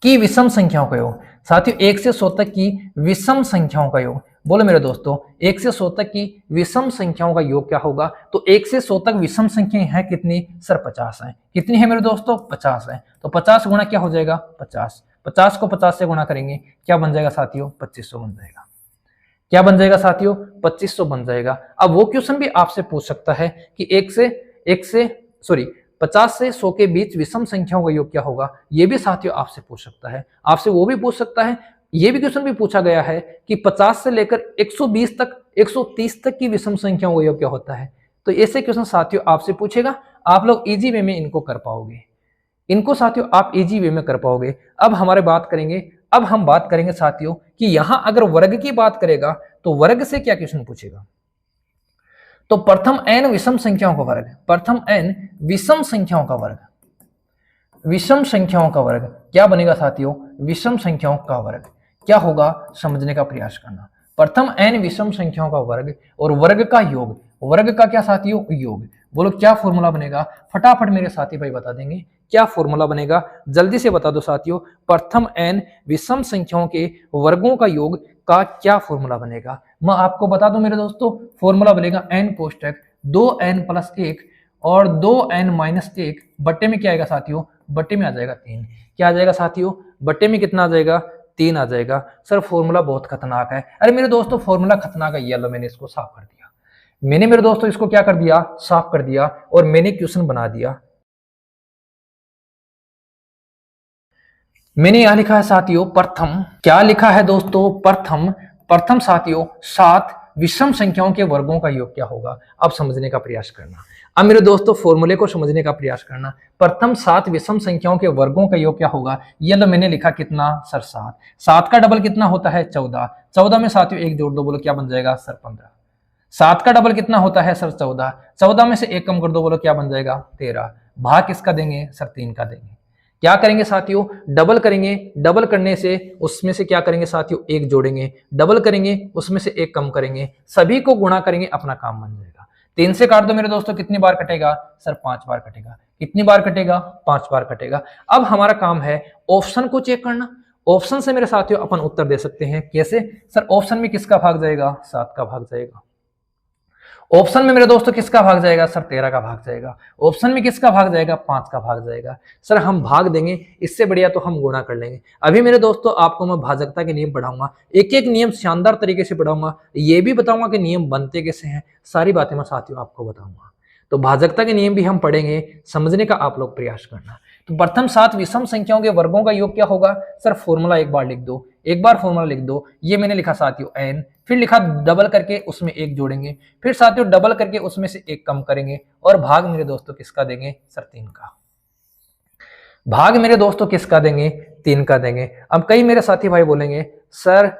की विषम संख्याओं का योग। साथियों 1 से 100 तक की विषम संख्याओं का योग, बोलो मेरे दोस्तों 1 से 100 तक की विषम संख्याओं का योग क्या होगा? तो 1 से 100 तक विषम संख्याएं हैं कितनी? सर 50 है। कितनी है मेरे दोस्तों? 50 है। तो 50 गुणा क्या हो जाएगा? 50। 50 को 50 से गुणा करेंगे, क्या बन जाएगा साथियों? 2500 बन जाएगा। क्या बन जाएगा साथियों? 2500 बन जाएगा। अब वो क्वेश्चन भी आपसे पूछ सकता है कि 50 से 100 के बीच विषम संख्याओं का योग क्या होगा? ये भी साथियों आपसे पूछ सकता है। आपसे वो भी पूछ सकता है, ये भी क्वेश्चन भी पूछा गया है कि 50 से लेकर 120 तक 130 तक की विषम संख्याओं का योग क्या होता है? तो ऐसे क्वेश्चन साथियों आपसे पूछेगा, आप लोग इजी वे में इनको कर पाओगे, इनको साथियों आप इजी वे में कर पाओगे। अब हम बात करेंगे साथियों कि यहां अगर वर्ग की बात करेगा तो वर्ग से क्या क्वेश्चन पूछेगा? तो प्रथम n विषम संख्याओं का वर्ग, प्रथम n विषम संख्याओं का वर्ग, विषम संख्याओं का वर्ग क्या बनेगा साथियों? विषम संख्याओं का वर्ग क्या होगा? समझने का प्रयास करना। प्रथम n विषम संख्याओं का वर्ग और वर्ग का योग, वर्ग का क्या साथियों? योग। बोलो क्या फॉर्मूला बनेगा? फटाफट मेरे साथी भाई बता देंगे क्या फॉर्मूला बनेगा, जल्दी से बता दो साथियों। प्रथम n विषम संख्याओं के वर्गों का योग का क्या फॉर्मूला बनेगा? मैं आपको बता दूं मेरे दोस्तों, फॉर्मूला बनेगा n कोष्टक 2n+1 और 2n-1 बट्टे में क्या आएगा साथियों? बट्टे में आ जाएगा 3। क्या आ जाएगा साथियों? बट्टे में कितना आ जाएगा? 3 आ जाएगा। सर फॉर्मूला बहुत खतरनाक है। अरे मेरे दोस्तों फॉर्मूला खतरनाक है, ये लो मैंने इसको साफ कर दिया, मैंने मेरे दोस्तों इसको क्या कर दिया? साफ कर दिया और मैंने क्वेश्चन बना दिया। मैंने यहां लिखा है साथियों प्रथम, क्या लिखा है दोस्तों? प्रथम साथियों 7 विषम संख्याओं के वर्गों का योग क्या होगा? अब समझने का प्रयास करना। अब मेरे दोस्तों फॉर्मूले को समझने का प्रयास करना। प्रथम 7 विषम संख्याओं के वर्गों का योग क्या होगा? ये लो मैंने लिखा कितना? सर 7। 7 का डबल कितना होता है? 14। 14 में साथियों 1 जोड़ दो, बोलो क्या बन जाएगा? सर 15। 7 का डबल कितना होता है? सर 14। 14 में से 1 कम कर दो, बोलो क्या बन जाएगा? 13। भाग किसका देंगे? सर 3 का देंगे। क्या करेंगे साथियों? डबल करेंगे, डबल करने से उसमें से क्या करेंगे साथियों? 1 जोड़ेंगे, डबल करेंगे उसमें से 1 कम करेंगे, सभी को गुणा करेंगे, अपना काम बन जाएगा। 3 से काट दो मेरे दोस्तों, कितनी बार कटेगा? सर 5 बार कटेगा। कितनी बार कटेगा? 5 बार कटेगा। अब हमारा काम है ऑप्शन को चेक करना। ऑप्शन से मेरे साथियों अपन उत्तर दे सकते हैं। कैसे? सर ऑप्शन में किसका भाग जाएगा? 7 का भाग जाएगा। ऑप्शन में मेरे दोस्तों किसका भाग जाएगा? सर 13 का भाग जाएगा। ऑप्शन में किसका भाग जाएगा? 5 का भाग जाएगा। सर हम भाग देंगे, इससे बढ़िया तो हम गुणा कर लेंगे। अभी मेरे दोस्तों आपको मैं भाजकता के नियम पढ़ाऊंगा, एक एक नियम शानदार तरीके से पढ़ाऊंगा, ये भी बताऊंगा कि नियम बनते कैसे हैं, सारी बातें मैं साथियों आपको बताऊंगा। तो भाजकता के नियम भी हम पढ़ेंगे, समझने का आप लोग प्रयास करना। तो प्रथम 7 विषम संख्याओं के वर्गों का योग क्या होगा? सर फॉर्मूला एक बार लिख दो, एक बार फॉर्मूला लिख दो। ये मैंने लिखा साथियों n, फिर लिखा डबल करके उसमें 1 जोड़ेंगे, फिर साथियों डबल करके उसमें से 1 कम करेंगे, और भाग मेरे दोस्तों किसका देंगे? सर 3 का। भाग मेरे दोस्तों किसका देंगे? 3 का देंगे। अब कई मेरे साथी भाई बोलेंगे सर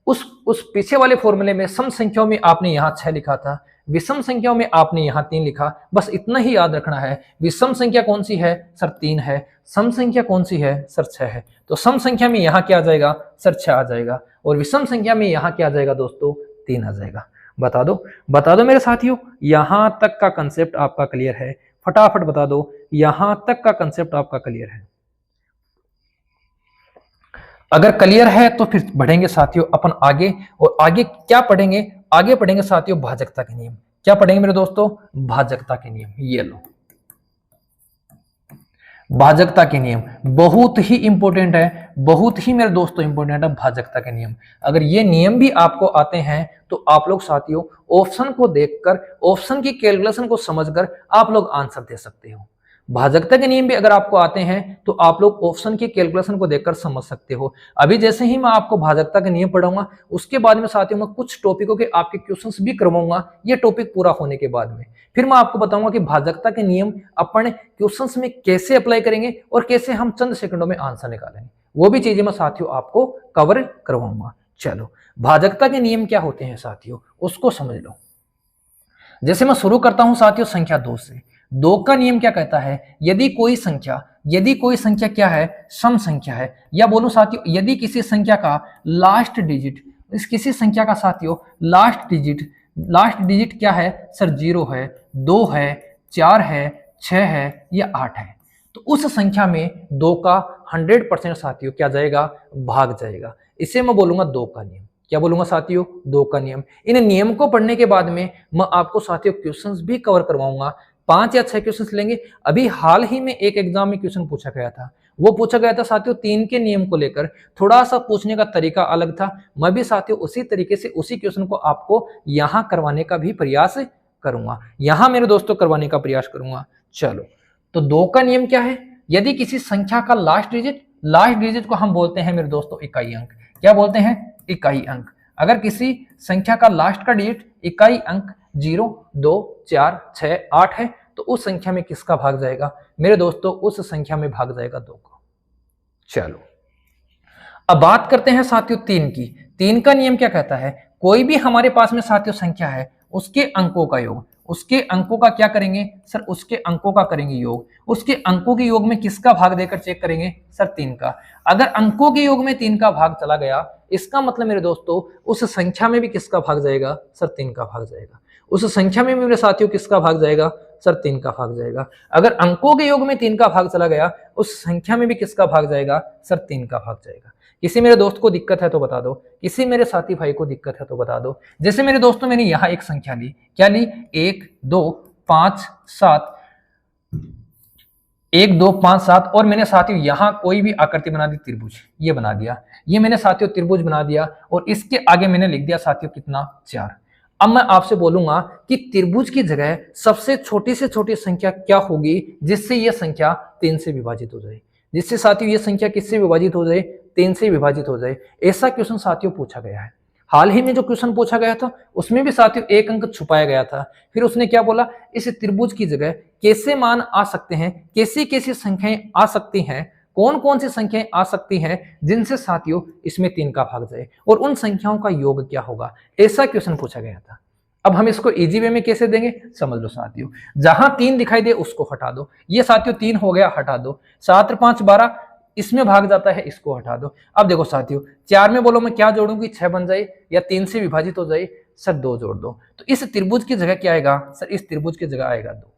उस पीछे वाले फॉर्मूले में सम संख्याओं में आपने यहाँ 6 लिखा था, विषम संख्याओं में आपने यहाँ 3 लिखा, बस इतना ही याद रखना है। विषम संख्या कौन सी है? सर 3 है। सम संख्या कौन सी है? सर 6 है। तो सम संख्या में यहाँ क्या आ जाएगा? सर 6 आ जाएगा, और विषम संख्या में यहाँ क्या आ जाएगा दोस्तों? 3 आ जाएगा। बता दो मेरे साथियों, यहां तक का कंसेप्ट आपका क्लियर है? फटाफट बता दो, यहां तक का कंसेप्ट आपका क्लियर है? अगर क्लियर है तो फिर बढ़ेंगे साथियों अपन आगे, और आगे क्या पढ़ेंगे? आगे पढ़ेंगे साथियों भाजकता के नियम। क्या पढ़ेंगे मेरे दोस्तों? भाजकता के नियम। ये लो भाजकता के नियम बहुत ही इंपॉर्टेंट है, बहुत ही मेरे दोस्तों इंपॉर्टेंट है भाजकता के नियम। अगर ये नियम भी आपको आते हैं तो आप लोग साथियों ऑप्शन को देखकर, ऑप्शन की कैलकुलेशन को समझकर आप लोग आंसर दे सकते हो। भाजकता के नियम भी अगर आपको आते हैं तो आप लोग ऑप्शन की कैलकुलेशन को देखकर समझ सकते हो। अभी जैसे ही मैं आपको भाजकता के नियम पढ़ाऊंगा उसके बाद में साथियों मैं कुछ टॉपिकों के आपके क्वेश्चंस भी करवाऊंगा, ये टॉपिक पूरा होने के बाद में फिर मैं आपको बताऊंगा कि भाजकता के नियम अपन क्वेश्चंस में कैसे अप्लाई करेंगे और कैसे हम चंद सेकंडों में आंसर निकालेंगे, वो भी चीजें मैं साथियों आपको कवर करवाऊंगा। चलो भाजकता के नियम क्या होते हैं साथियों उसको समझ लो। जैसे मैं शुरू करता हूं साथियों संख्या 2 से। 2 का नियम क्या कहता है, यदि कोई संख्या क्या है, सम संख्या है, या बोलूं साथियों यदि किसी संख्या का लास्ट डिजिट, किसी संख्या का साथियों लास्ट डिजिट क्या है सर, 0 है, 2 है, 4 है, 6 है या 8 है, तो उस संख्या में 2 का 100% साथियों क्या जाएगा, भाग जाएगा। इसे मैं बोलूंगा 2 का नियम। क्या बोलूंगा साथियों, 2 का नियम। इन नियम को पढ़ने के बाद में मैं आपको साथियों क्वेश्चंस भी कवर करवाऊंगा, 5 या 6 क्वेश्चंस लेंगे। अभी हाल ही में एक एग्जाम में क्वेश्चन पूछा गया था, वो पूछा गया था साथियों 3 के नियम को लेकर, थोड़ा सा पूछने का तरीका अलग था। मैं भी साथियों उसी तरीके से उसी क्वेश्चन को आपको यहाँ करवाने का भी प्रयास करूंगा, यहाँ मेरे दोस्तों करवाने का प्रयास करूंगा। चलो तो 2 का नियम क्या है, यदि किसी संख्या का लास्ट डिजिट को हम बोलते हैं मेरे दोस्तों इकाई अंक। क्या बोलते हैं, इकाई अंक। अगर किसी संख्या का लास्ट का डिजिट इकाई अंक 0, 2, 4, 6, 8 है तो उस संख्या में किसका भाग जाएगा मेरे दोस्तों, उस संख्या में भाग जाएगा 2 का। चलो अब बात करते हैं साथियों 3 की। 3 का नियम क्या कहता है, कोई भी हमारे पास में साथियों संख्या है उसके अंकों का योग, उसके अंकों का क्या करेंगे सर, उसके अंकों का करेंगे योग। उसके अंकों के योग में किसका भाग देकर चेक करेंगे सर, 3 का। अगर अंकों के योग में 3 का भाग चला गया इसका मतलब मेरे दोस्तों उस संख्या में भी किसका भाग जाएगा सर, 3 का भाग जाएगा। उस संख्या में भी मेरे साथियों किसका भाग जाएगा सर, 3 का भाग जाएगा। अगर अंकों के योग में 3 का भाग चला गया उस संख्या में भी किसका भाग जाएगा सर, 3 का भाग जाएगा। किसी मेरे दोस्त को दिक्कत है तो बता दो, किसी मेरे साथी भाई को दिक्कत है तो बता दो। जैसे मेरे दोस्तों मैंने यहाँ एक संख्या ली, क्या ली, 1 2 5 7, 1 2 5 7 और मैंने साथियों यहाँ कोई भी आकृति बना दी, त्रिभुज, ये बना दिया। ये मैंने साथियों त्रिभुज बना दिया और इसके आगे मैंने लिख दिया साथियों कितना, 4। अब मैं आपसे बोलूंगा कि त्रिभुज की जगह सबसे छोटी से छोटी संख्या क्या होगी जिससे यह संख्या 3 से विभाजित हो जाए, जिससे साथियों ये संख्या किससे विभाजित हो जाए, 3 से विभाजित हो जाए। ऐसा क्वेश्चन साथियों पूछा गया है। हाल ही में जो क्वेश्चन पूछा गया था उसमें भी साथियों 1 अंक छुपाया गया था। फिर उसने क्या बोला, इस त्रिभुज की जगह कैसे मान आ सकते हैं, कैसी कैसी संख्याएं आ सकती हैं, कौन कौन सी संख्याएं आ सकती हैं जिनसे साथियों इसमें 3 का भाग जाए और उन संख्याओं का योग क्या होगा, ऐसा क्वेश्चन पूछा गया था। अब हम इसको इजी वे में कैसे देंगे समझ लो साथियों, जहां 3 दिखाई दे उसको हटा दो। ये साथियों 3 हो गया, हटा दो। 7 5 12 इसमें भाग जाता है, इसको हटा दो। अब देखो साथियों 4 में बोलो मैं क्या जोड़ूंगी, 6 बन जाए या 3 से विभाजित हो जाए सर, 2 जोड़ दो। तो इस त्रिभुज की जगह क्या आएगा सर, इस त्रिभुज की जगह आएगा 2।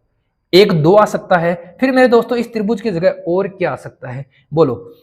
एक 2 आ सकता है। फिर मेरे दोस्तों इस त्रिभुज की जगह और क्या आ सकता है, बोलो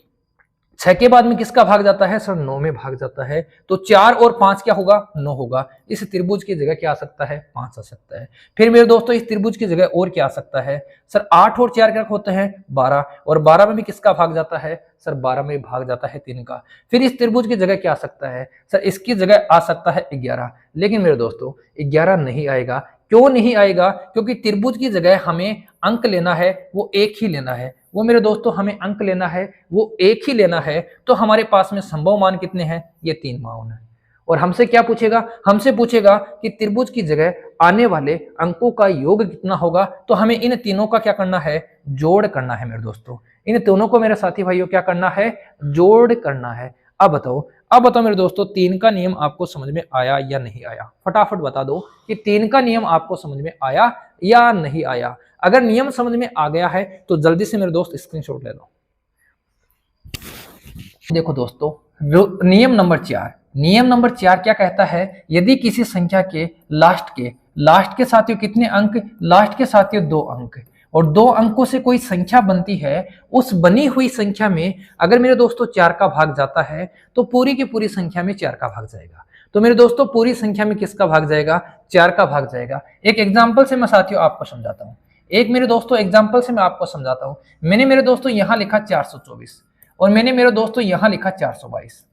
6 के बाद में किसका भाग जाता है सर, 9 में भाग जाता है। तो 4 और 5 क्या होगा, 9 होगा। इस त्रिभुज की जगह क्या आ सकता है, 5 आ सकता है। फिर मेरे दोस्तों इस त्रिभुज की जगह और क्या आ सकता है सर, 8 और 4 क्या होते हैं, 12 और 12 में भी किसका भाग जाता है सर, 12 में भाग जाता है 3 का। फिर इस त्रिभुज की जगह क्या आ सकता है सर, इसकी जगह आ सकता है 11। लेकिन मेरे दोस्तों 11 नहीं आएगा। क्यों नहीं आएगा, क्योंकि त्रिभुज की जगह हमें अंक लेना है वो एक ही लेना है, वो मेरे दोस्तों हमें अंक लेना है वो एक ही लेना है। तो हमारे पास में संभव मान कितने हैं, ये 3 मान है। और हमसे क्या पूछेगा, हमसे पूछेगा कि त्रिभुज की जगह आने वाले अंकों का योग कितना होगा। तो हमें इन तीनों का क्या करना है, जोड़ करना है मेरे दोस्तों। इन दोनों को मेरे साथी भाइयों क्या करना है, जोड़ करना है। अब बताओ मेरे दोस्तों 3 का नियम आपको समझ में आया या नहीं आया, फटाफट बता दो कि 3 का नियम आपको समझ में आया या नहीं आया। अगर नियम समझ में आ गया है तो जल्दी से मेरे दोस्त स्क्रीनशॉट ले लो। देखो दोस्तों नियम नंबर 4 क्या कहता है, यदि किसी संख्या के लास्ट के साथियों कितने अंक, लास्ट के साथियों 2 अंक और 2 अंकों से कोई संख्या बनती है, उस बनी हुई संख्या में अगर मेरे दोस्तों 4 का भाग जाता है तो पूरी की पूरी संख्या में 4 का भाग जाएगा। तो मेरे दोस्तों पूरी संख्या में किसका भाग जाएगा, 4 का भाग जाएगा। एक एग्जाम्पल से मैं साथियों आपको समझाता हूँ, मैंने मेरे दोस्तों यहाँ लिखा 424 और मैंने मेरे दोस्तों यहाँ लिखा 422।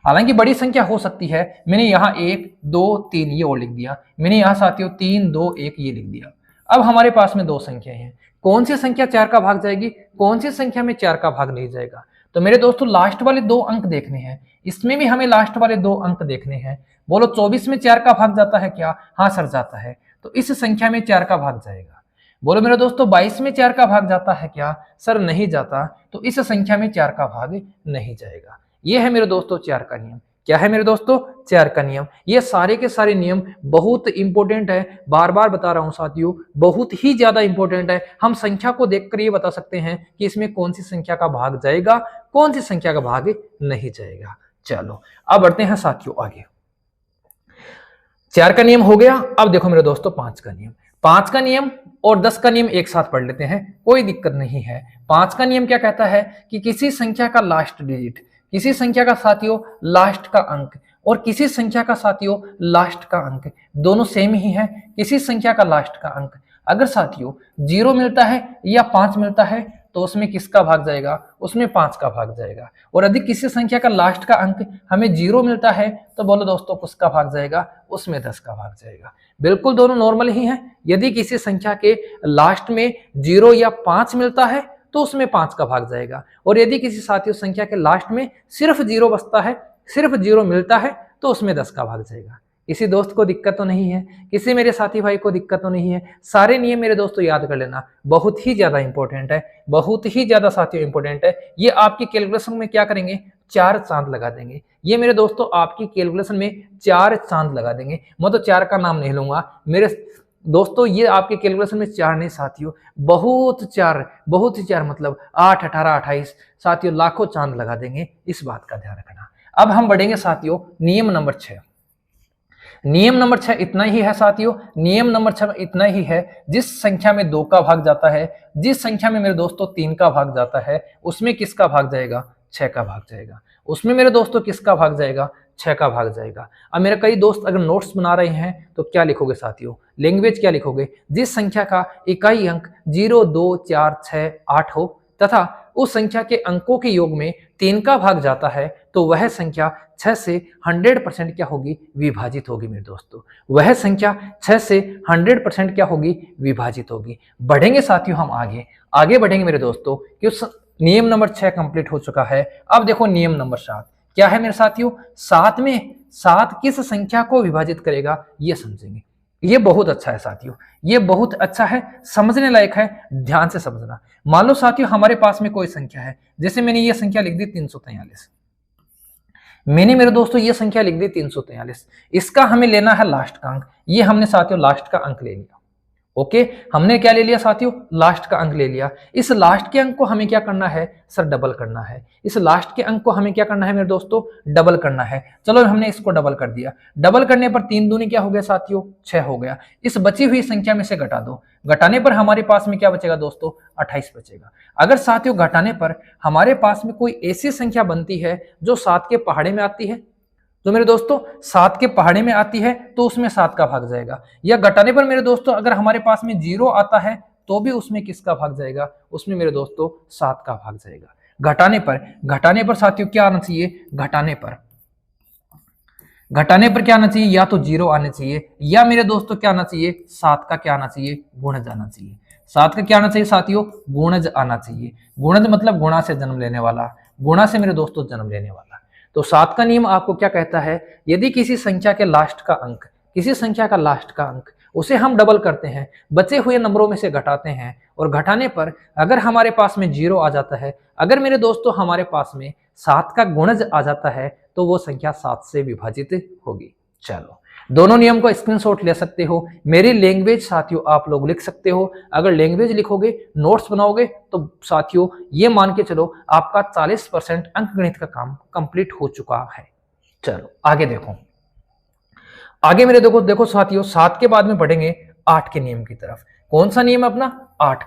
हालांकि बड़ी संख्या हो सकती है, मैंने यहाँ 1 2 3 ये और लिख दिया, मैंने यहाँ साथियों 3 2 1 ये लिख दिया। अब हमारे पास में 2 संख्याएं हैं, कौन सी संख्या 4 का भाग जाएगी, कौन सी संख्या में 4 का भाग नहीं जाएगा। तो मेरे दोस्तों लास्ट वाले 2 अंक देखने हैं, इसमें भी हमें लास्ट वाले 2 अंक देखने हैं। बोलो 24 में 4 का भाग जाता है क्या? हाँ सर जाता है, तो इस संख्या में 4 का भाग जाएगा। बोलो मेरे दोस्तों 22 में 4 का भाग जाता है क्या? सर नहीं जाता, तो इस संख्या में 4 का भाग नहीं जाएगा। यह है मेरे दोस्तों 4 का नियम। क्या है मेरे दोस्तों? 4 का नियम। ये सारे के सारे नियम बहुत इंपॉर्टेंट है, बार बार बता रहा हूं साथियों, बहुत ही ज्यादा इंपॉर्टेंट है। हम संख्या को देखकर ये बता सकते हैं कि इसमें कौन सी संख्या का भाग जाएगा, कौन सी संख्या का भाग नहीं जाएगा। चलो अब बढ़ते हैं साथियों आगे। 4 का नियम हो गया। अब देखो मेरे दोस्तों 5 का नियम। 5 का नियम और 10 का नियम एक साथ पढ़ लेते हैं, कोई दिक्कत नहीं है। 5 का नियम क्या कहता है कि किसी संख्या का लास्ट डिजिट, किसी संख्या का साथियों लास्ट का अंक और किसी संख्या का साथियों लास्ट का अंक दोनों सेम ही है। किसी संख्या का लास्ट का अंक अगर साथियों 0 मिलता है या 5 मिलता है तो उसमें किसका भाग जाएगा? उसमें 5 का भाग जाएगा। और यदि किसी संख्या का लास्ट का अंक हमें 0 मिलता है तो बोलो दोस्तों किसका भाग जाएगा? उसमें 10 का भाग जाएगा। बिल्कुल दोनों नॉर्मल ही हैं। यदि किसी संख्या के लास्ट में 0 या 5 मिलता है तो उसमें 5 का भाग जाएगा। और यदि किसी साथियों संख्या के लास्ट में सिर्फ 0 बचता है, सिर्फ 0 मिलता है तो उसमें 10 का भाग जाएगा। किसी दोस्त को दिक्कत तो नहीं है, किसी मेरे साथी भाई को दिक्कत तो नहीं है। सारे नियम मेरे दोस्तों याद कर लेना, बहुत ही ज्यादा इंपॉर्टेंट है, बहुत ही ज्यादा साथियों इंपॉर्टेंट है। ये आपकी कैलकुलेशन में क्या करेंगे? 4 चांद लगा देंगे। ये मेरे दोस्तों आपकी कैलकुलेशन में 4 चांद लगा देंगे। मैं तो 4 का नाम नहीं लूंगा मेरे दोस्तों, ये आपके कैलकुलेशन में 4 नहीं साथियों, बहुत ही चार मतलब 8, 18, 28 साथियों लाखों चांद लगा देंगे। इस बात का ध्यान रखना। अब हम बढ़ेंगे साथियों नियम नंबर 6। नियम नंबर 6 इतना ही है साथियों, नियम नंबर 6 इतना ही है, जिस संख्या में 2 का भाग जाता है, जिस संख्या में मेरे दोस्तों 3 का भाग जाता है, उसमें किसका भाग जाएगा? 6 का भाग जाएगा। उसमें मेरे दोस्तों किसका भाग जाएगा? 6 का भाग जाएगा। अब मेरे कई दोस्त अगर नोट्स बना रहे हैं तो क्या लिखोगे साथियों? लैंग्वेज क्या लिखोगे? जिस संख्या का इकाई अंक 0, 2, 4, 6, 8 हो तथा उस संख्या के अंकों के योग में 3 का भाग जाता है तो वह संख्या 6 से 100% क्या होगी? विभाजित होगी मेरे दोस्तों। वह संख्या 6 से 100% क्या होगी? विभाजित होगी। बढ़ेंगे साथियों हम आगे बढ़ेंगे मेरे दोस्तों, कि उस नियम नंबर 6 कंप्लीट हो चुका है। अब देखो नियम नंबर 7 क्या है मेरे साथियों? 7 में 7 किस संख्या को विभाजित करेगा ये समझेंगे। ये बहुत अच्छा है साथियों, ये बहुत अच्छा है, समझने लायक है, ध्यान से समझना। मान लो साथियों हमारे पास में कोई संख्या है, जैसे मैंने ये संख्या लिख दी 343। मैंने मेरे दोस्तों ये संख्या लिख दी 343। इसका हमें लेना है लास्ट का अंक। ये हमने साथियों लास्ट का अंक ले लिया। ओके, हमने क्या ले लिया साथियों? लास्ट का अंक ले लिया। इस लास्ट के अंक को हमें क्या करना है? सर डबल करना है। इस लास्ट के अंक को हमें क्या करना है मेरे दोस्तों? डबल करना है। चलो हमने इसको डबल कर दिया। डबल करने पर 3 दूनी क्या हो गया साथियों? 6 हो गया। इस बची हुई संख्या में से घटा दो। घटाने पर हमारे पास में क्या बचेगा दोस्तों? 28 बचेगा। अगर साथियों घटाने पर हमारे पास में कोई ऐसी संख्या बनती है जो 7 के पहाड़े में आती है, तो मेरे दोस्तों 7 के पहाड़े में आती है तो उसमें 7 का भाग जाएगा। या घटाने पर मेरे दोस्तों अगर हमारे पास में 0 आता है तो भी उसमें किसका भाग जाएगा? उसमें मेरे दोस्तों 7 का भाग जाएगा। घटाने पर साथियों क्या आना चाहिए? घटाने पर क्या आना चाहिए? या तो 0 आने चाहिए या मेरे दोस्तों क्या आना चाहिए? 7 का क्या आना चाहिए? गुणज आना चाहिए। 7 का क्या आना चाहिए साथियों? गुणज आना चाहिए। गुणज मतलब गुणा से जन्म लेने वाला, गुणा से मेरे दोस्तों जन्म लेने वाला। तो 7 का नियम आपको क्या कहता है? यदि किसी संख्या के लास्ट का अंक, किसी संख्या का लास्ट का अंक उसे हम डबल करते हैं, बचे हुए नंबरों में से घटाते हैं और घटाने पर अगर हमारे पास में 0 आ जाता है, अगर मेरे दोस्तों हमारे पास में 7 का गुणज आ जाता है तो वो संख्या 7 से विभाजित होगी। चलो दोनों नियम को स्क्रीनशॉट ले सकते हो। मेरी लैंग्वेज साथियों आप लोग लिख सकते हो। अगर लैंग्वेज लिखोगे, नोट्स बनाओगे तो साथियों ये मान के चलो आपका 40% अंकगणित का काम कंप्लीट हो चुका है। चलो आगे देखो, आगे मेरे देखो साथियों 7 के बाद में बढ़ेंगे 8 के नियम की तरफ। कौन सा नियम अपना? 8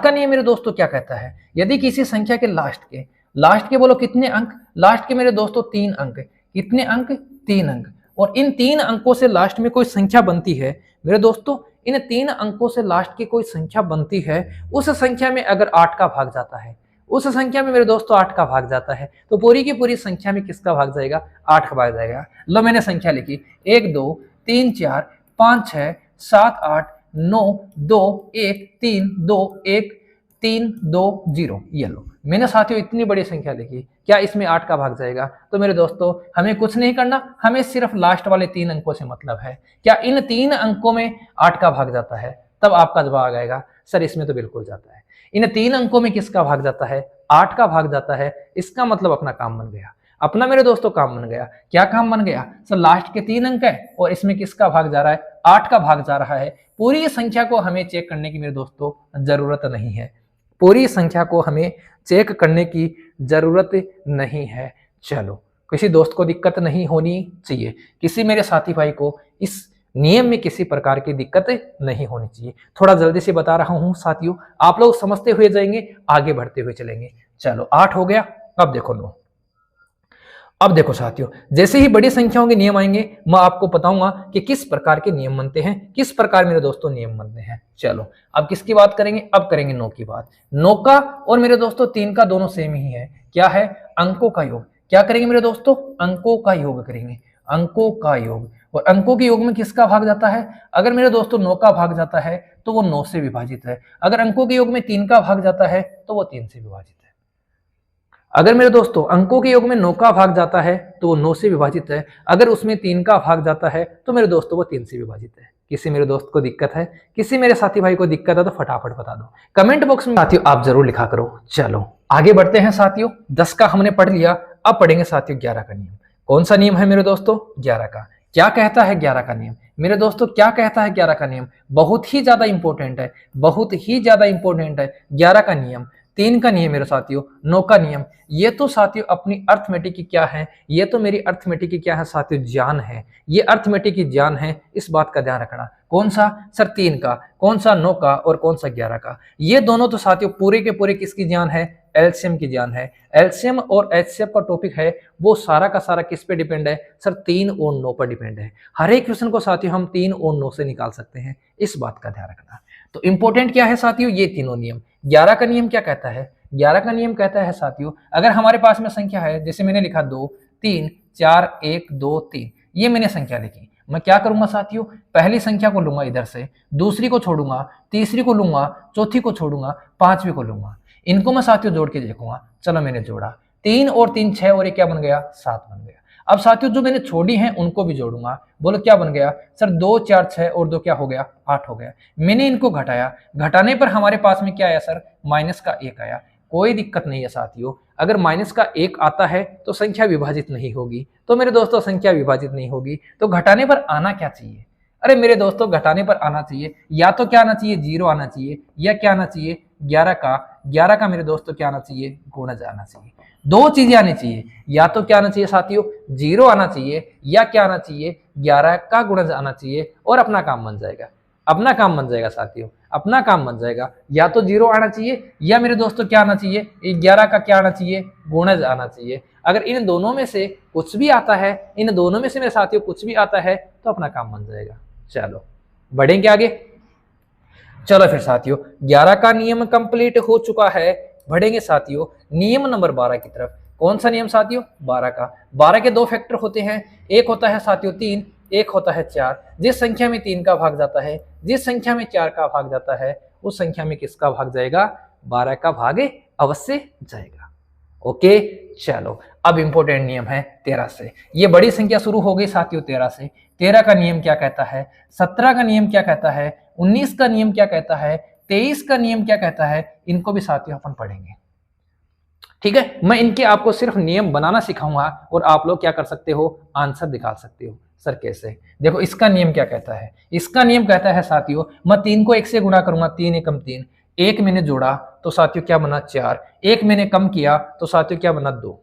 का नियम मेरे दोस्तों क्या कहता है? यदि किसी संख्या के लास्ट के बोलो कितने अंक? लास्ट के मेरे दोस्तों 3 अंक। कितने अंक? 3 अंक। और इन 3 अंकों से लास्ट में कोई संख्या बनती है मेरे दोस्तों, इन 3 अंकों से लास्ट की कोई संख्या बनती है, उस संख्या में अगर 8 का भाग जाता है, उस संख्या में मेरे दोस्तों 8 का भाग जाता है तो पूरी की पूरी संख्या में किसका भाग जाएगा? 8 का भाग जाएगा। लो मैंने संख्या लिखी 1, 2, 3, 4, 5, 6, 7, 8, 9 2 1 3 2 1 3 2 0। ये लो, मैंने साथियों इतनी बड़ी संख्या लिखी, क्या इसमें 8 का भाग जाएगा? तो मेरे दोस्तों हमें कुछ नहीं करना, हमें सिर्फ लास्ट वाले 3 अंकों से मतलब है। क्या इन 3 अंकों में 8 का भाग जाता है? तब आपका जवाब आएगा सर इसमें तो बिल्कुल जाता है। इन 3 अंकों में किसका भाग जाता है? 8 का भाग जाता है। इसका मतलब अपना काम बन गया, अपना मेरे दोस्तों काम बन गया। क्या काम बन गया? सर लास्ट के 3 अंक है और इसमें किसका भाग जा रहा है? 8 का भाग जा रहा है। पूरी संख्या को हमें चेक करने की मेरे दोस्तों जरूरत नहीं है, पूरी संख्या को हमें चेक करने की जरूरत नहीं है। चलो, किसी दोस्त को दिक्कत नहीं होनी चाहिए, किसी मेरे साथी भाई को इस नियम में किसी प्रकार की दिक्कत नहीं होनी चाहिए। थोड़ा जल्दी से बता रहा हूं साथियों, आप लोग समझते हुए जाएंगे, आगे बढ़ते हुए चलेंगे। चलो 8 हो गया, अब देखो 9। अब देखो साथियों, जैसे ही बड़ी संख्याओं के नियम आएंगे मैं आपको बताऊंगा कि किस प्रकार के नियम बनते हैं, किस प्रकार मेरे दोस्तों नियम बनते हैं। चलो अब किसकी बात करेंगे? अब करेंगे 9 की बात। 9 का और मेरे दोस्तों 3 का दोनों सेम ही है। क्या है? अंकों का योग। क्या करेंगे मेरे दोस्तों? अंकों का योग करेंगे, अंकों का योग। और अंकों के योग में किसका भाग जाता है? अगर मेरे दोस्तों 9 का भाग जाता है तो वो 9 से विभाजित है। अगर अंकों के योग में 3 का भाग जाता है तो वो 3 से विभाजित है। अगर मेरे दोस्तों अंकों के योग में 9 का भाग जाता है तो वो 9 से विभाजित है। अगर उसमें 3 का भाग जाता है तो मेरे दोस्तों वो 3 से विभाजित है। किसी मेरे दोस्त को दिक्कत है, किसी मेरे साथी भाई को दिक्कत है तो फटाफट बता दो कमेंट बॉक्स में साथियों, आप जरूर लिखा करो। चलो आगे बढ़ते हैं साथियों, 10 का हमने पढ़ लिया, अब पढ़ेंगे साथियों 11 का नियम। कौन सा नियम है मेरे दोस्तों? 11 का। क्या कहता है 11 का नियम? मेरे दोस्तों क्या कहता है 11 का नियम? बहुत ही ज्यादा इंपॉर्टेंट है, बहुत ही ज्यादा इंपॉर्टेंट है 11 का नियम। 3 का नियम मेरे साथियों, 9 का नियम। ये तो साथियों अपनी अर्थमेटिक की क्या है, ये तो मेरी अर्थमेटिक की क्या है साथियों? जान है। ये अर्थमेटिक की जान है, इस बात का ध्यान रखना। कौन सा? सर 3 का। कौन सा? 9 का। और कौन सा? 11 का। ये दोनों तो साथियों पूरे के पूरे किसकी जान है? एलसीएम की जान है। एलसीएम और एचसीएफ का टॉपिक है, वो सारा का सारा किस पे डिपेंड है? सर 3 और 9 पर डिपेंड है। हर एक क्वेश्चन को साथियों हम 3 और 9 से निकाल सकते हैं, इस बात का ध्यान रखना। तो इंपॉर्टेंट क्या है साथियों? ये तीनों नियम। 11 का नियम क्या कहता है? 11 का नियम कहता है साथियों, अगर हमारे पास में संख्या है, जैसे मैंने लिखा 2 3 4 1 2 3, ये मैंने संख्या लिखी। मैं क्या करूंगा साथियों? पहली संख्या को लूंगा इधर से, दूसरी को छोड़ूंगा, तीसरी को लूंगा, चौथी को छोड़ूंगा, पांचवी को लूंगा। इनको मैं साथियों जोड़ के देखूंगा। चलो मैंने जोड़ा, 3 और 3 6 और ये क्या बन गया? 7 बन गया। अब साथियों जो मैंने छोड़ी हैं उनको भी जोड़ूंगा। बोलो क्या बन गया? सर 2 4 6 और 2 क्या हो गया? 8 हो गया। मैंने इनको घटाया, घटाने पर हमारे पास में क्या आया सर? माइनस का 1 आया। कोई दिक्कत नहीं है साथियों, अगर माइनस का 1 आता है तो संख्या विभाजित नहीं होगी। तो मेरे दोस्तों संख्या विभाजित नहीं होगी तो घटाने पर आना क्या चाहिए? अरे मेरे दोस्तों घटाने पर आना चाहिए या तो क्या आना चाहिए? 0 आना चाहिए, या क्या आना चाहिए? 11 का मेरे दोस्तों क्या आना चाहिए? गुणज आना चाहिए। दो चीजें आनी चाहिए, या तो क्या आना चाहिए साथियों? 0 आना चाहिए, या क्या आना चाहिए? 11 का गुणज आना चाहिए, और अपना काम बन जाएगा। अपना काम बन जाएगा साथियों, अपना काम बन जाएगा। या तो 0 आना चाहिए, या मेरे दोस्तों क्या आना चाहिए? 11 का क्या आना चाहिए? गुणज आना चाहिए। अगर इन दोनों में से कुछ भी आता है, इन दोनों में से मेरे साथियों कुछ भी आता है तो अपना काम बन जाएगा। चलो बढ़ेंगे आगे। चलो फिर साथियों 11 का नियम कंप्लीट हो चुका है, बढ़ेंगे साथियों नियम नंबर 12 की तरफ। कौन सा नियम साथियों? 12 का। 12 के दो फैक्टर होते हैं, एक होता है साथियों 3, एक होता है 4। जिस संख्या में 3 का भाग जाता है, जिस संख्या में 4 का भाग जाता है, उस संख्या में किसका भाग जाएगा? 12 का भाग अवश्य जाएगा। ओके चलो अब इंपॉर्टेंट नियम है 13 से। ये बड़ी संख्या शुरू हो गई साथियों 13 से। 13 का नियम क्या कहता है? 17 का नियम क्या कहता है? 19 का नियम क्या कहता है? 23 का नियम क्या कहता है? इनको भी साथियों अपन पढ़ेंगे, ठीक है। मैं इनके आपको सिर्फ नियम बनाना सिखाऊंगा और आप लोग क्या कर सकते हो? आंसर दिखा सकते हो। सर कैसे? देखो इसका नियम क्या कहता है? इसका नियम कहता है साथियों, मैं 3 को 1 से गुणा करूंगा, 3 एकम 3, 1 मैंने जोड़ा तो साथियों क्या बना? 4, 1 मैंने कम किया तो साथियों क्या बना? 2।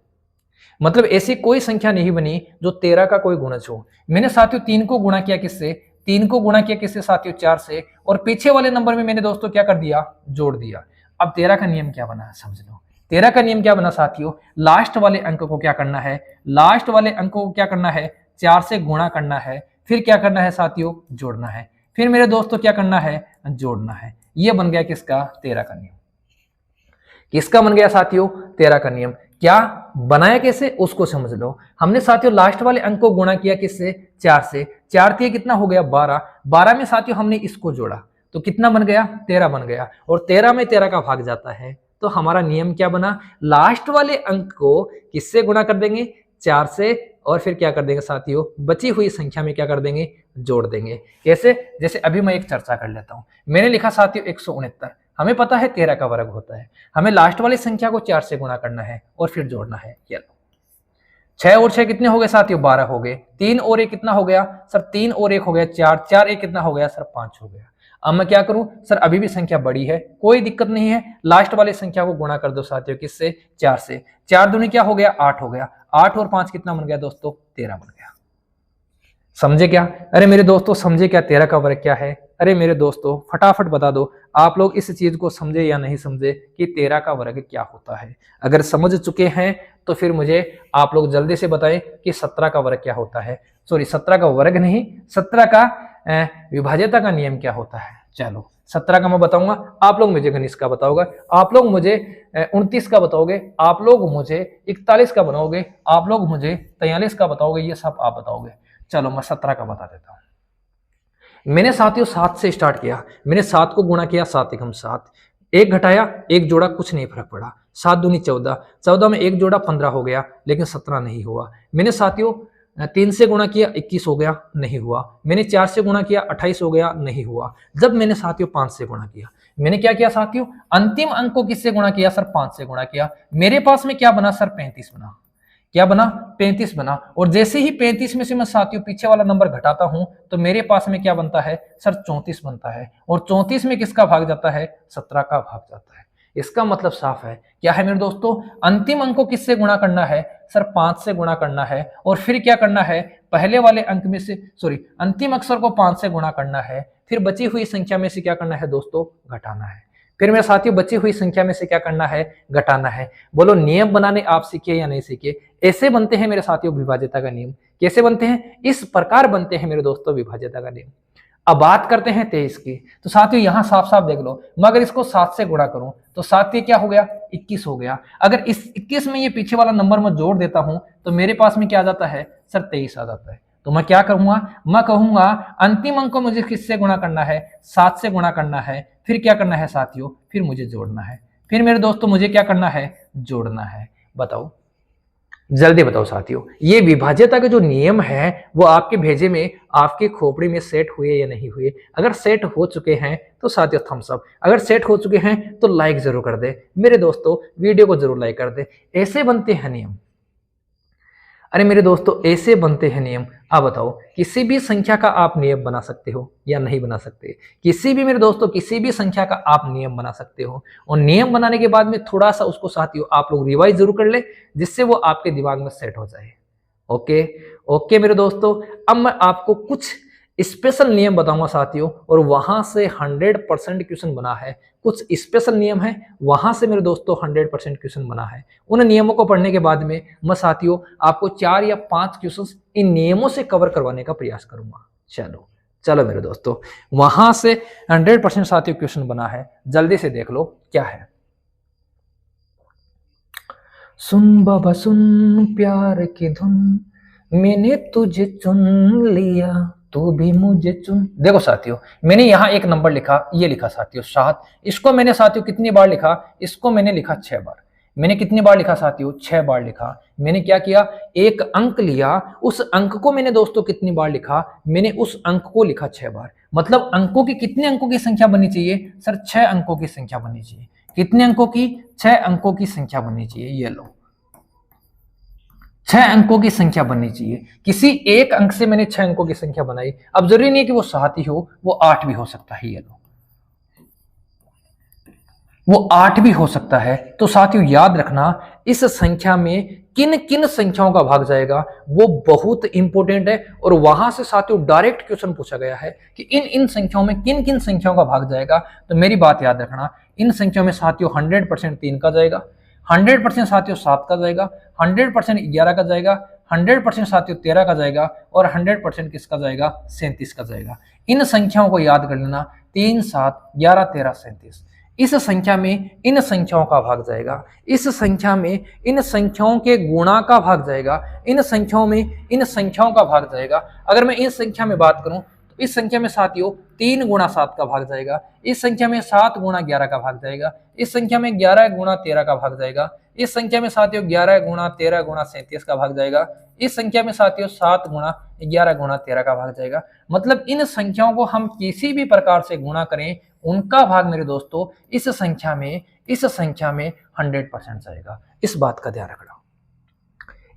मतलब ऐसी कोई संख्या नहीं बनी जो 13 का कोई गुणज हो। मैंने साथियों 3 को गुणा किया किससे? 3 को गुणा किया किससे साथियों? 4 से, और पीछे वाले नंबर में मैंने दोस्तों क्या कर दिया? जोड़ दिया। अब 13 का नियम क्या बना समझ लो। 13 का नियम क्या बना साथियों? लास्ट वाले अंक को क्या करना है? लास्ट वाले अंक को क्या करना है? 4 से गुणा करना है, फिर क्या करना है साथियों? जोड़ना है। फिर मेरे दोस्तों क्या करना है? जोड़ना है। यह बन गया किसका? 13 का नियम। किसका बन गया साथियों? 13 का नियम। क्या बनाया कैसे उसको समझ लो। हमने साथियों लास्ट वाले अंक को गुणा किया किससे? 4 से। 4 किए कितना हो गया? 12। 12 में साथियों हमने इसको जोड़ा तो कितना बन गया, 13 बन गया, और 13 में 13 का भाग जाता है, तो हमारा नियम क्या बना, लास्ट वाले अंक को किससे गुणा कर देंगे, 4 से, और फिर क्या कर देंगे साथियों, बची हुई संख्या में क्या कर देंगे, जोड़ देंगे। कैसे, जैसे अभी मैं एक चर्चा कर लेता हूं। मैंने लिखा साथियों 169, हमें पता है 13 का वर्ग होता है, हमें लास्ट वाली संख्या को 4 से गुणा करना है और फिर जोड़ना है। ये लो, 6 और 6 कितने हो गए साथियों, 12 हो गए। 3 और 1 कितना हो गया सर, 3 और 1 हो गया 4, 4 1 कितना हो गया सर, 5 हो गया। अब मैं क्या करूं सर, अभी भी संख्या बड़ी है, कोई दिक्कत नहीं है, लास्ट वाली संख्या को गुणा कर दो साथियों, किससे, 4 से। 4 दूनी क्या हो गया, 8 हो गया। 8 और 5 कितना बन गया दोस्तों, 13 बन गया। समझे क्या, अरे मेरे दोस्तों समझे क्या 13 का वर्ग क्या है। अरे मेरे दोस्तों फटाफट बता दो आप लोग इस चीज को समझे या नहीं समझे कि 13 का वर्ग क्या होता है। अगर समझ चुके हैं तो फिर मुझे आप लोग जल्दी से बताएं कि 17 का वर्ग क्या होता है। सॉरी 17 का वर्ग नहीं, 17 का विभाज्यता का नियम क्या होता है। चलो 17 का मैं बताऊंगा, आप लोग मुझे गणित का बताओगे, आप लोग मुझे 29 का बताओगे, आप लोग मुझे 41 का बनाओगे, आप लोग मुझे 43 का बताओगे, ये सब आप बताओगे। चलो मैं 17 का बता देता हूं। मैंने साथियों 7 से स्टार्ट किया, मैंने 7 को गुणा किया, 7 एकम 7, 1 घटाया 1 जोड़ा, कुछ नहीं फर्क पड़ा। 7 दूनी 14, 14 में 1 जोड़ा 15 हो गया, लेकिन 17 नहीं हुआ। मैंने साथियों 3 से गुणा किया, 21 हो गया, नहीं हुआ। मैंने 4 से गुणा किया, 28 हो गया, नहीं हुआ। जब मैंने साथियों 5 से गुणा किया, मैंने क्या किया साथियों, अंतिम अंक को किससे गुणा किया सर, 5 से गुणा किया। मेरे पास में क्या बना सर, 35 बना। क्या बना, 35 बना। और जैसे ही 35 में से मैं साथियों पीछे वाला नंबर घटाता हूं तो मेरे पास में क्या बनता है सर, 34 बनता है। और 34 में किसका भाग जाता है, 17 का भाग जाता है। इसका मतलब साफ है, क्या है मेरे दोस्तों, अंतिम अंक को किससे गुणा करना है सर, 5 से गुणा करना है, और फिर क्या करना है, पहले वाले अंक में से सॉरी अंतिम अक्षर को 5 से गुणा करना है, फिर बची हुई संख्या में से क्या करना है दोस्तों, घटाना है। फिर मेरे साथियों बची हुई संख्या में से क्या करना है, घटाना है। बोलो नियम बनाने आप सीखे या नहीं सीखे। ऐसे बनते हैं मेरे साथियों विभाज्यता का नियम। कैसे बनते हैं, इस प्रकार बनते हैं मेरे दोस्तों विभाज्यता का नियम। अब बात करते हैं 23 की, तो साथियों यहां साफ साफ देख लो, मैं अगर इसको 7 से गुणा करूं तो 7 के क्या हो गया, 21 हो गया। अगर इस 21 में ये पीछे वाला नंबर मैं जोड़ देता हूं तो मेरे पास में क्या आ जाता है सर, 23 आ जाता है। तो मैं क्या करूंगा, मैं कहूंगा अंतिम अंक को मुझे किससे गुणा करना है, 7 से गुणा करना है। फिर क्या करना है साथियों, फिर मुझे जोड़ना है। फिर मेरे दोस्तों मुझे क्या करना है, जोड़ना है। बताओ जल्दी बताओ साथियों, ये विभाज्यता के जो नियम है वो आपके भेजे में, आपके खोपड़ी में सेट हुए या नहीं हुए। अगर सेट हो चुके हैं तो साथियों थम्स अप, अगर सेट हो चुके हैं तो लाइक जरूर कर दे मेरे दोस्तों, वीडियो को जरूर लाइक कर दे। ऐसे बनते हैं नियम। अरे मेरे दोस्तों ऐसे बनते हैं नियम। आप बताओ किसी भी संख्या का आप नियम बना सकते हो या नहीं बना सकते। किसी भी मेरे दोस्तों किसी भी संख्या का आप नियम बना सकते हो, और नियम बनाने के बाद में थोड़ा सा उसको साथियों आप लोग रिवाइज जरूर कर ले, जिससे वो आपके दिमाग में सेट हो जाए। ओके ओके मेरे दोस्तों, अब मैं आपको कुछ स्पेशल नियम बताऊंगा साथियों, और वहां से 100% क्वेश्चन बना है। कुछ स्पेशल नियम है, वहां से मेरे दोस्तों 100% क्वेश्चन बना है। उन नियमों को पढ़ने के बाद में मैं साथियों आपको 4 या 5 क्वेश्चन इन नियमों से कवर करवाने का प्रयास करूंगा। चलो चलो मेरे दोस्तों, वहां से 100% साथियों क्वेश्चन बना है, जल्दी से देख लो क्या है। सुन बाबा सुन प्यार की धुन, मैंने तुझे चुन लिया तू भी मुझे चुन। देखो साथियों मैंने यहाँ एक नंबर लिखा, ये लिखा साथियों 7। इसको मैंने साथियों कितनी बार लिखा, इसको मैंने लिखा 6 बार। मैंने कितनी बार लिखा साथियों, 6 बार लिखा। मैंने क्या किया, एक अंक लिया, उस अंक को मैंने दोस्तों कितनी बार लिखा, मैंने उस अंक को लिखा 6 बार। मतलब अंकों की कितने अंकों की संख्या बननी चाहिए सर, 6 अंकों की संख्या बननी चाहिए। कितने अंकों की, 6 अंकों की संख्या बननी चाहिए। ये लो 6 अंकों की संख्या बननी चाहिए। किसी एक अंक से मैंने 6 अंकों की संख्या बनाई। अब जरूरी नहीं है कि वो 7 ही हो, वो 8 भी हो सकता है। ये लो वो 8 भी हो सकता है। तो साथियों याद रखना इस संख्या में किन किन संख्याओं का भाग जाएगा वो बहुत इंपॉर्टेंट है। और वहां से साथियों डायरेक्ट क्वेश्चन पूछा गया है कि इन इन संख्याओं में किन किन संख्याओं का भाग जाएगा। तो मेरी बात याद रखना, इन संख्याओं में साथियों 100% 3 का जाएगा, 100% साथियों 7 का जाएगा, 100% 11 का जाएगा, 100% साथियों 13 का जाएगा, और 100% किसका जाएगा, 37 का जाएगा। इन संख्याओं को याद कर लेना, 3 7 11 13 37। इस संख्या में इन संख्याओं का भाग जाएगा, इस संख्या में इन संख्याओं के गुणा का भाग जाएगा, इन संख्याओं में इन संख्याओं का भाग जाएगा। अगर मैं इन संख्या में बात करूं तो तो इस संख्या में साथियों 3 गुणा 7 का भाग जाएगा, इस संख्या में 7 गुणा 11 का भाग जाएगा, इस संख्या में 11 गुणा 13 का भाग जाएगा, इस संख्या में साथियों 11 गुणा 13 गुणा 37 का भाग जाएगा, इस संख्या में साथियों 7 गुणा 11 गुणा 13 का भाग जाएगा। मतलब इन संख्याओं को हम किसी भी प्रकार से गुणा करें, उनका भाग मेरे दोस्तों इस संख्या में 100% जाएगा। इस बात का ध्यान रखना,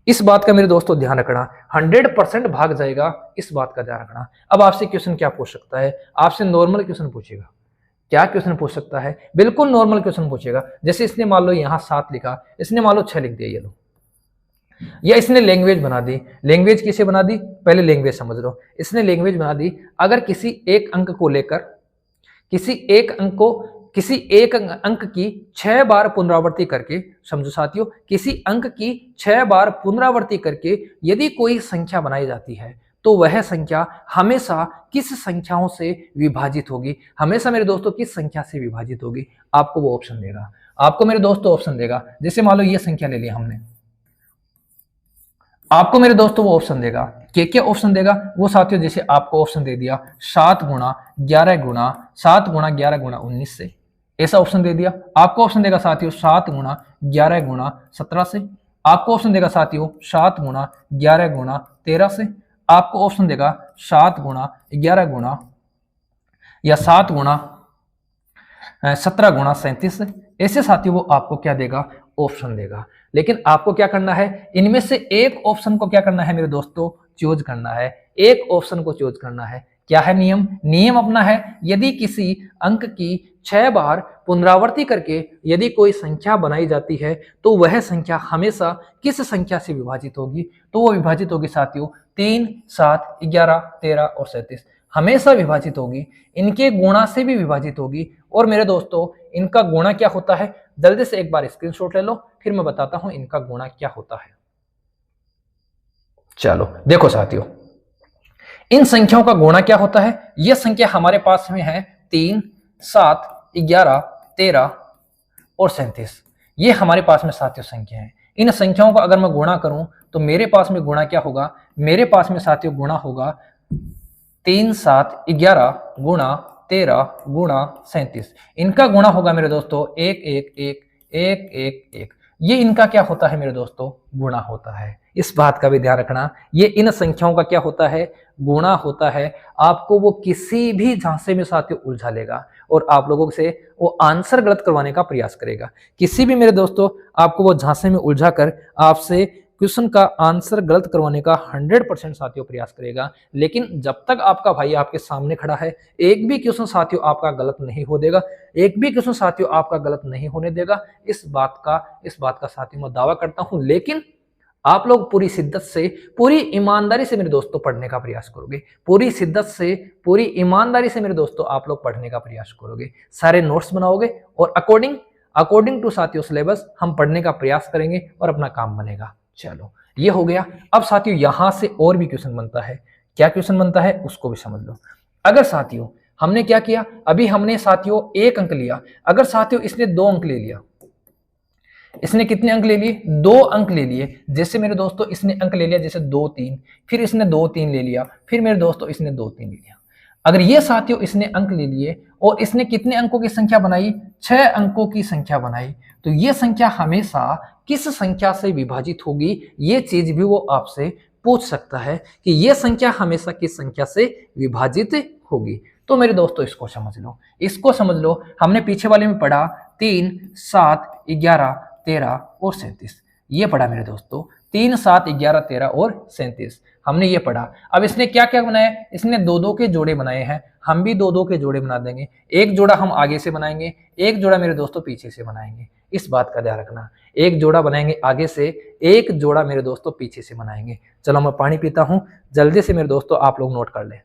इस बात का मेरे दोस्तों ध्यान रखना, 100% भाग जाएगा, इस बात का ध्यान रखना। अब आपसे क्वेश्चन क्या पूछ सकता है, आपसे नॉर्मल क्वेश्चन पूछेगा। क्या क्वेश्चन पूछ सकता है? बिल्कुल नॉर्मल क्वेश्चन पूछेगा। जैसे इसने मान लो यहाँ 7 लिखा, इसने मान लो 6 लिख दिया, ये लो, या इसने लैंग्वेज बना दी। लैंग्वेज किसे बना दी? पहले लैंग्वेज समझ लो। इसने लैंग्वेज बना दी, अगर किसी एक अंक को लेकर किसी एक अंक की 6 बार पुनरावृत्ति करके, समझो साथियों, किसी अंक की 6 बार पुनरावृत्ति करके यदि कोई संख्या बनाई जाती है तो वह संख्या हमेशा किस संख्याओं से विभाजित होगी? हमेशा मेरे दोस्तों किस संख्या से विभाजित होगी? आपको वो ऑप्शन देगा, आपको मेरे दोस्तों ऑप्शन देगा। जैसे मान लो ये संख्या ले ली हमने, आपको मेरे दोस्तों वो ऑप्शन देगा। क्या ऑप्शन देगा वो साथियों? जैसे आपको ऑप्शन दे दिया 7 गुणा 11 गुणा 7 गुणा 11 गुणा 19 से, ऐसा ऑप्शन दे दिया। आपको ऑप्शन देगा साथियों 7 गुणा 11 गुणा 17 से, आपको ऑप्शन देगा साथियों 7 गुणा 11 गुणा 13 से, आपको ऑप्शन देगा 7 गुणा 11 गुणा या 7 गुणा 17 गुणा 37 से। ऐसे साथियों वो आपको क्या देगा? ऑप्शन देगा। लेकिन आपको क्या करना है? इनमें से एक ऑप्शन को क्या करना है मेरे दोस्तों? चूज करना है, एक ऑप्शन को चूज करना है। क्या है नियम? नियम अपना है, यदि किसी अंक की 6 बार पुनरावृत्ति करके यदि कोई संख्या बनाई जाती है तो वह संख्या हमेशा किस संख्या से विभाजित होगी? तो वो विभाजित होगी साथियों 3, 7, 11, 13 और 37, हमेशा विभाजित होगी। इनके गुणा से भी विभाजित होगी। और मेरे दोस्तों इनका गुणा क्या होता है? जल्दी से एक बार स्क्रीनशॉट ले लो, फिर मैं बताता हूं इनका गुणा क्या होता है। चलो देखो साथियों, इन संख्याओं का गुणा क्या होता है। यह संख्या हमारे पास में है 3, 7, 11, 13 और 37। ये हमारे पास में साथियों संख्या है। इन संख्याओं का अगर मैं गुणा करूं तो मेरे पास में गुणा क्या होगा? मेरे पास में साथियों गुणा होगा 3, 7, 11 गुणा 13 गुणा 37। इनका गुणा होगा मेरे दोस्तों 1, 1, 1, 1, 1, 1। ये इनका क्या होता है मेरे दोस्तों? गुणा होता है। इस बात का भी ध्यान रखना, ये इन संख्याओं का क्या होता है? गुणा होता है। आपको वो किसी भी झांसे में साथियों उलझा लेगा और आप लोगों से वो आंसर गलत करवाने का प्रयास करेगा। किसी भी मेरे दोस्तों आपको वो झांसे में उलझा कर आपसे क्वेश्चन का आंसर गलत करवाने का 100% साथियों प्रयास करेगा। लेकिन जब तक आपका भाई आपके सामने खड़ा है, एक भी क्वेश्चन साथियों आपका गलत नहीं हो देगा, एक भी क्वेश्चन साथियों आपका गलत नहीं होने देगा। इस बात का साथियों मैं दावा करता हूं। लेकिन आप लोग पूरी शिद्दत से, पूरी ईमानदारी से मेरे दोस्तों पढ़ने का प्रयास करोगे, पूरी शिद्दत से, पूरी ईमानदारी से मेरे दोस्तों आप लोग पढ़ने का प्रयास करोगे, सारे नोट्स बनाओगे और अकॉर्डिंग टू साथियों सिलेबस हम पढ़ने का प्रयास करेंगे और अपना काम बनेगा। चलो ये हो गया। अब साथियों यहां से और भी क्वेश्चन बनता है। क्या क्वेश्चन बनता है उसको भी समझ लो। अगर साथियों हमने क्या किया, अभी हमने साथियों 1 अंक लिया, अगर साथियों इसने 2 अंक ले लिया, इसने कितने अंक ले लिए? 2 अंक ले लिए। जैसे मेरे दोस्तों इसने अंक ले लिया जैसे 2, 3, फिर इसने 2, 3 ले लिया, फिर मेरे दोस्तों इसने 2, 3 ले लिया। अगर ये साथियों इसने अंक ले लिए और इसने कितने अंकों की संख्या बनाई? 6 अंकों की संख्या बनाई, तो ये संख्या हमेशा किस संख्या से विभाजित होगी? ये चीज भी वो आपसे पूछ सकता है कि ये संख्या हमेशा किस संख्या से विभाजित होगी। तो मेरे दोस्तों इसको समझ लो, इसको समझ लो। हमने पीछे वाले में पढ़ा 3, 7, 11, 13 और 37। ये पढ़ा मेरे दोस्तों 3, 7, 11, 13 और 37, हमने ये पढ़ा। अब इसने क्या क्या बनाया? इसने 2-2 के जोड़े बनाए हैं, हम भी 2-2 के जोड़े बना देंगे। एक जोड़ा हम आगे से बनाएंगे, एक जोड़ा मेरे दोस्तों पीछे से बनाएंगे। इस बात का ध्यान रखना, एक जोड़ा बनाएंगे आगे से, एक जोड़ा मेरे दोस्तों पीछे से बनाएंगे। चलो मैं पानी पीता हूं, जल्दी से मेरे दोस्तों आप लोग नोट कर लें।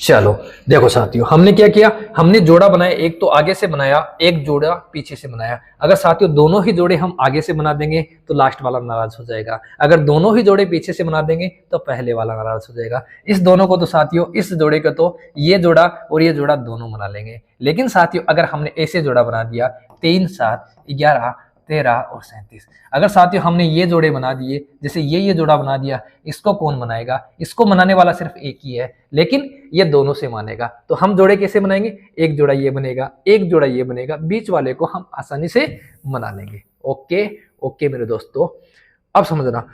चलो देखो साथियों, हमने क्या किया, हमने जोड़ा बनाया, एक तो आगे से बनाया, एक जोड़ा पीछे से बनाया। अगर साथियों दोनों ही जोड़े हम आगे से बना देंगे तो लास्ट वाला नाराज हो जाएगा, अगर दोनों ही जोड़े पीछे से बना देंगे तो पहले वाला नाराज हो जाएगा। इस दोनों को तो साथियों, इस जोड़े को तो ये जोड़ा और ये जोड़ा दोनों बना लेंगे। लेकिन साथियों अगर हमने ऐसे जोड़ा बना दिया 3 7 11 13 और 37, अगर साथियों हमने ये जोड़े बना दिए, जैसे ये जोड़ा बना दिया, इसको कौन बनाएगा, इसको बनाने वाला सिर्फ एक ही है, लेकिन ये दोनों से मानेगा। तो हम जोड़े कैसे बनाएंगे, एक जोड़ा ये बनेगा, एक जोड़ा ये बनेगा, बीच वाले को हम आसानी से बना लेंगे। ओके ओके मेरे दोस्तों, अब समझना,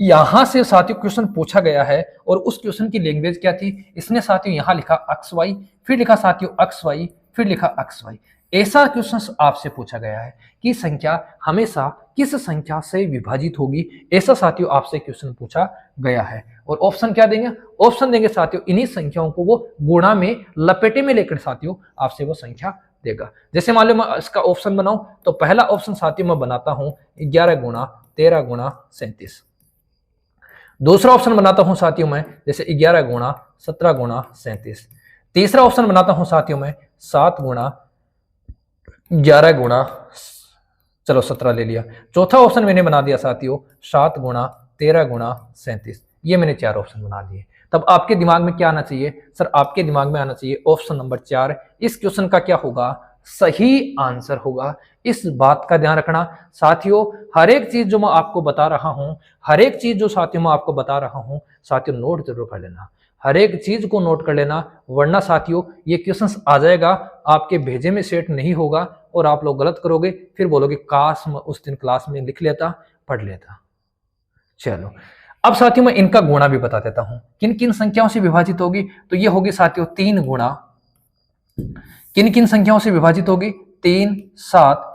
यहां से साथियों क्वेश्चन पूछा गया है और उस क्वेश्चन की लैंग्वेज क्या थी, इसने साथियों यहां लिखा एक्स वाई, फिर लिखा साथियों एक्स वाई, फिर लिखा एक्स वाई। ऐसा क्वेश्चन आपसे पूछा गया है कि संख्या हमेशा किस संख्या से विभाजित होगी, ऐसा साथियों आपसे क्वेश्चन पूछा गया है। और ऑप्शन क्या देंगे, ऑप्शन देंगे साथियों इन्हीं संख्याओं को वो गुणा में लपेटे में लेकर साथियों आपसे वो संख्या देगा। जैसे मान लो मैं इसका ऑप्शन बनाऊं तो पहला ऑप्शन साथियों मैं बनाता हूं 11 गुणा 13 गुणा 37। दूसरा ऑप्शन बनाता हूं साथियों मैं जैसे 11 गुणा 17 गुणा 37। तीसरा ऑप्शन बनाता हूं साथियों मैं 7 गुणा 11 गुणा, चलो 17 ले लिया। चौथा ऑप्शन मैंने बना दिया साथियों 7 गुणा 13 गुणा 37। ये मैंने 4 ऑप्शन बना दिए। तब आपके दिमाग में क्या आना चाहिए सर, आपके दिमाग में आना चाहिए ऑप्शन नंबर 4। इस क्वेश्चन का क्या होगा, सही आंसर होगा। इस बात का ध्यान रखना साथियों, हर एक चीज जो मैं आपको बता रहा हूं, हर एक चीज जो साथियों मैं आपको बता रहा हूं साथियों नोट जरूर कर लेना, हर एक चीज को नोट कर लेना, वरना साथियों ये क्वेश्चंस आ जाएगा आपके भेजे में सेट नहीं होगा और आप लोग गलत करोगे, फिर बोलोगे काश मैं उस दिन क्लास में लिख लेता, पढ़ लेता। चलो अब साथियों मैं इनका गुणा भी बता देता हूं, किन किन संख्याओं से विभाजित होगी। तो ये होगी साथियों 3 गुणा, किन किन संख्याओं से विभाजित होगी, 3 7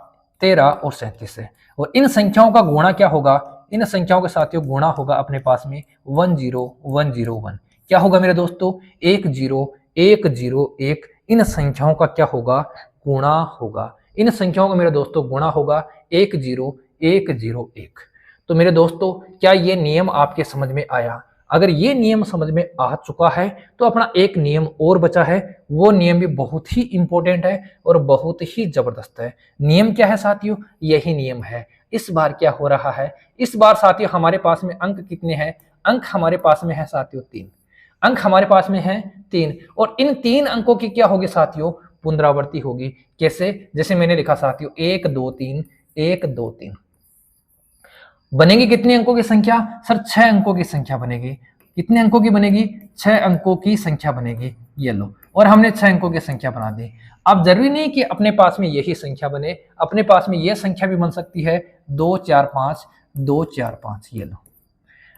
13 और 37 से। और इन संख्याओं का गुणा क्या होगा, इन संख्याओं के साथियों गुणा होगा अपने पास में 1 0 1 0 1। क्या होगा मेरे दोस्तों, 1 0 1 0 1। इन संख्याओं का क्या होगा, गुणा होगा। इन संख्याओं का मेरे दोस्तों गुणा होगा 1 0 1 0 1। तो मेरे दोस्तों क्या ये नियम आपके समझ में आया? अगर ये नियम समझ में आ चुका है तो अपना एक नियम और बचा है, वो नियम भी बहुत ही इंपॉर्टेंट है और बहुत ही जबरदस्त है। नियम क्या है साथियों, यही नियम है। इस बार क्या हो रहा है, इस बार साथियों हमारे पास में अंक कितने हैं, अंक हमारे पास में है साथियों 3, अंक हमारे पास में है 3। और इन 3 अंकों की क्या होगी साथियों, पुनरावृत्ति होगी। कैसे, जैसे मैंने लिखा साथियों 1 2 3 1 2 3। बनेगी कितने अंकों की संख्या सर, 6 अंकों की संख्या बनेगी। कितने अंकों की बनेगी, 6 अंकों की संख्या बनेगी। ये लो, और हमने 6 अंकों की संख्या बना दी। अब जरूरी नहीं कि अपने पास में यही संख्या बने, अपने पास में यह संख्या भी बन सकती है 2 4 5 2 4 5। ये लो,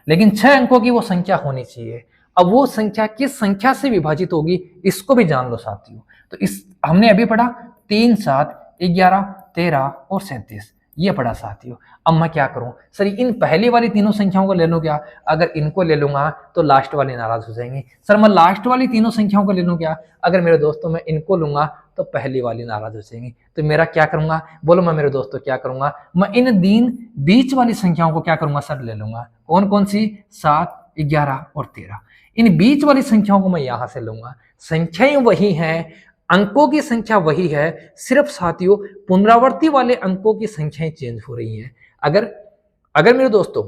लेकिन 6 अंकों की वो संख्या होनी चाहिए। अब वो संख्या किस संख्या से विभाजित होगी इसको भी जान लो साथियों। तो इस हमने अभी पढ़ा 3 7 11 13 और 37, ये पढ़ा साथियों। अब मैं क्या करूं सर, इन पहली वाली तीनों संख्याओं को ले लूं क्या, अगर इनको ले लूंगा तो लास्ट वाली नाराज हो जाएंगी। सर मैं लास्ट वाली तीनों संख्याओं को ले लूं क्या, अगर मेरे दोस्तों मैं इनको लूंगा तो पहली वाली नाराज हो जाएंगी। तो मेरा क्या करूंगा, बोलो मैं मेरे दोस्तों क्या करूंगा, मैं इन बीच वाली संख्याओं को क्या करूंगा सर, ले लूंगा। कौन कौन सी, 7 11 और 13। इन बीच वाली संख्याओं को मैं यहां से लूंगा। संख्याएं वही हैं, अंकों की संख्या वही है, सिर्फ साथियों पुनरावृत्ति वाले अंकों की संख्याएं चेंज हो रही हैं। अगर मेरे दोस्तों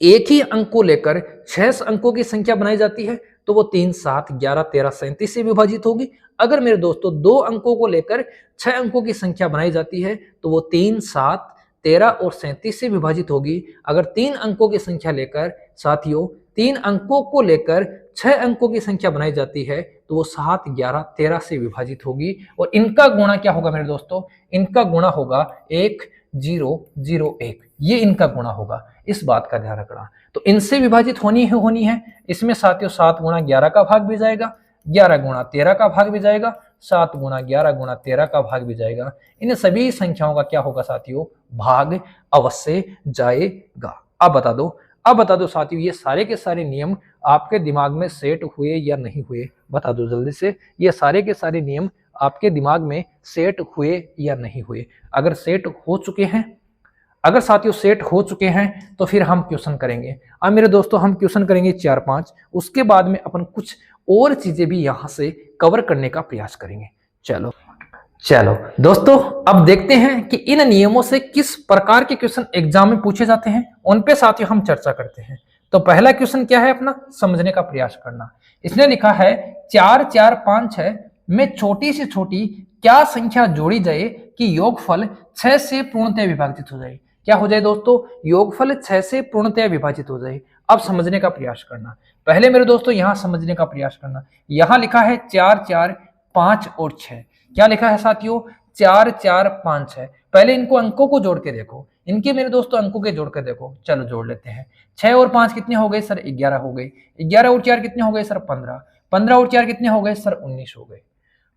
एक ही अंक को लेकर 6 अंकों की संख्या बनाई जाती है तो वो 3 7 11 13 37 से विभाजित होगी। अगर मेरे दोस्तों 2 अंकों को लेकर 6 अंकों की संख्या बनाई जाती है तो वो 3 7 13 और 37 से विभाजित होगी। अगर 3 अंकों की संख्या लेकर साथियों 3 अंकों को लेकर 6 अंकों की संख्या बनाई जाती है तो वो 7 11 13 से विभाजित होगी। और इनका गुणा क्या होगा मेरे दोस्तों, इनका गुणा होगा 1 0 0 1। ये इनका गुणा होगा, इस बात का ध्यान रखना। तो इनसे विभाजित होनी है। इसमें साथियों 7 गुणा 11 का भाग भी जाएगा, 11 गुणा 13 का भाग भी जाएगा, 7 गुणा 11 गुणा 13 का भाग भी जाएगा। इन सभी संख्याओं का क्या होगा साथियों, भाग अवश्य जाएगा। अब बता दो साथियों, ये सारे के सारे नियम आपके दिमाग में सेट हुए या नहीं हुए, बता दो जल्दी से। ये सारे के सारे नियम आपके दिमाग में सेट हुए या नहीं हुए। अगर सेट हो चुके हैं, अगर साथियों सेट हो चुके हैं तो फिर हम क्वेश्चन करेंगे। अब मेरे दोस्तों हम क्वेश्चन करेंगे 4 5, उसके बाद में अपन कुछ और चीजें भी यहाँ से कवर करने का प्रयास करेंगे। चलो चलो दोस्तों, अब देखते हैं कि इन नियमों से किस प्रकार के क्वेश्चन एग्जाम में पूछे जाते हैं, उन पे साथियों हम चर्चा करते हैं। तो पहला क्वेश्चन क्या है अपना, समझने का प्रयास करना। इसने लिखा है 4 4 5 6 में छोटी से छोटी क्या संख्या जोड़ी जाए कि योगफल 6 से पूर्णतः विभाजित हो जाए। क्या हो जाए दोस्तों, योगफल 6 से पूर्णतः विभाजित हो जाए। अब समझने का प्रयास करना। पहले मेरे दोस्तों यहां समझने का प्रयास करना। यहां लिखा है 4 4 5 और 6। क्या लिखा है साथियों, 4 4 5 6। पहले इनको अंकों को जोड़ के देखो, इनके मेरे दोस्तों अंकों के जोड़ के देखो। चलो जोड़ लेते हैं। 6 और 5 कितने हो गए सर, 11 हो गए। 11 और 4 कितने हो गए सर, 15। 15 और 4 कितने हो गए सर, 19 हो गए।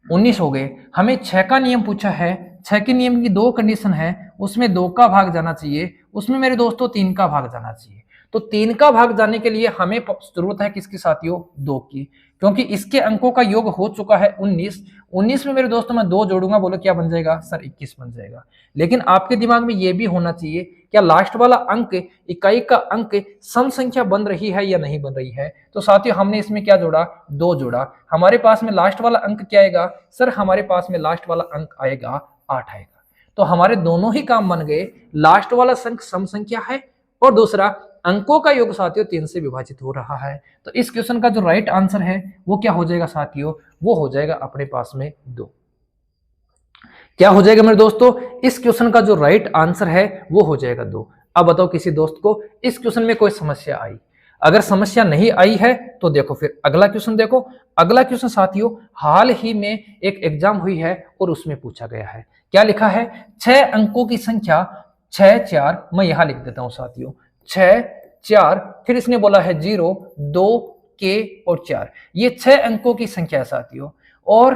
19 हो गए। हमें 6 का नियम पूछा है। 6 के नियम की 2 कंडीशन है, उसमें 2 का भाग जाना चाहिए, उसमें मेरे दोस्तों 3 का भाग जाना चाहिए। तो 3 का भाग जाने के लिए हमें जरूरत है किसकी साथियों, 2 की, क्योंकि इसके अंकों का योग हो चुका है 19। 19 में मेरे दोस्तों मैं 2 जोड़ूंगा, बोलो क्या बन जाएगा सर, 21 बन जाएगा। लेकिन आपके दिमाग में यह भी होना चाहिए, क्या लास्ट वाला अंक, इकाई का अंक सम संख्या बन रही है या नहीं बन रही है। तो साथियों हमने इसमें क्या जोड़ा, 2 जोड़ा। हमारे पास में लास्ट वाला अंक क्या आएगा सर, हमारे पास में लास्ट वाला अंक आएगा 8 आएगा। तो हमारे दोनों ही काम बन गए। लास्ट वाला संख्या सम संख्या है और दूसरा अंकों का योग साथियों 3 से विभाजित हो रहा है। तो इस क्वेश्चन का जो राइट आंसर है वो क्या हो जाएगा साथियों, वो हो जाएगा अपने पास में 2। क्या हो जाएगा मेरे दोस्तों, इस क्वेश्चन का जो राइट आंसर है वो हो जाएगा 2। अब बताओ किसी दोस्त को इस क्वेश्चन में कोई समस्या आई। अगर समस्या नहीं आई है तो देखो फिर अगला क्वेश्चन देखो। अगला क्वेश्चन साथियों हाल ही में एक एग्जाम हुई है और उसमें पूछा गया है। क्या लिखा है, 6 अंकों की संख्या 6 4, मैं यहां लिख देता हूं साथियों, 6 4, फिर इसने बोला है 0 2 के और 4। ये 6 अंकों की संख्या है साथियों, और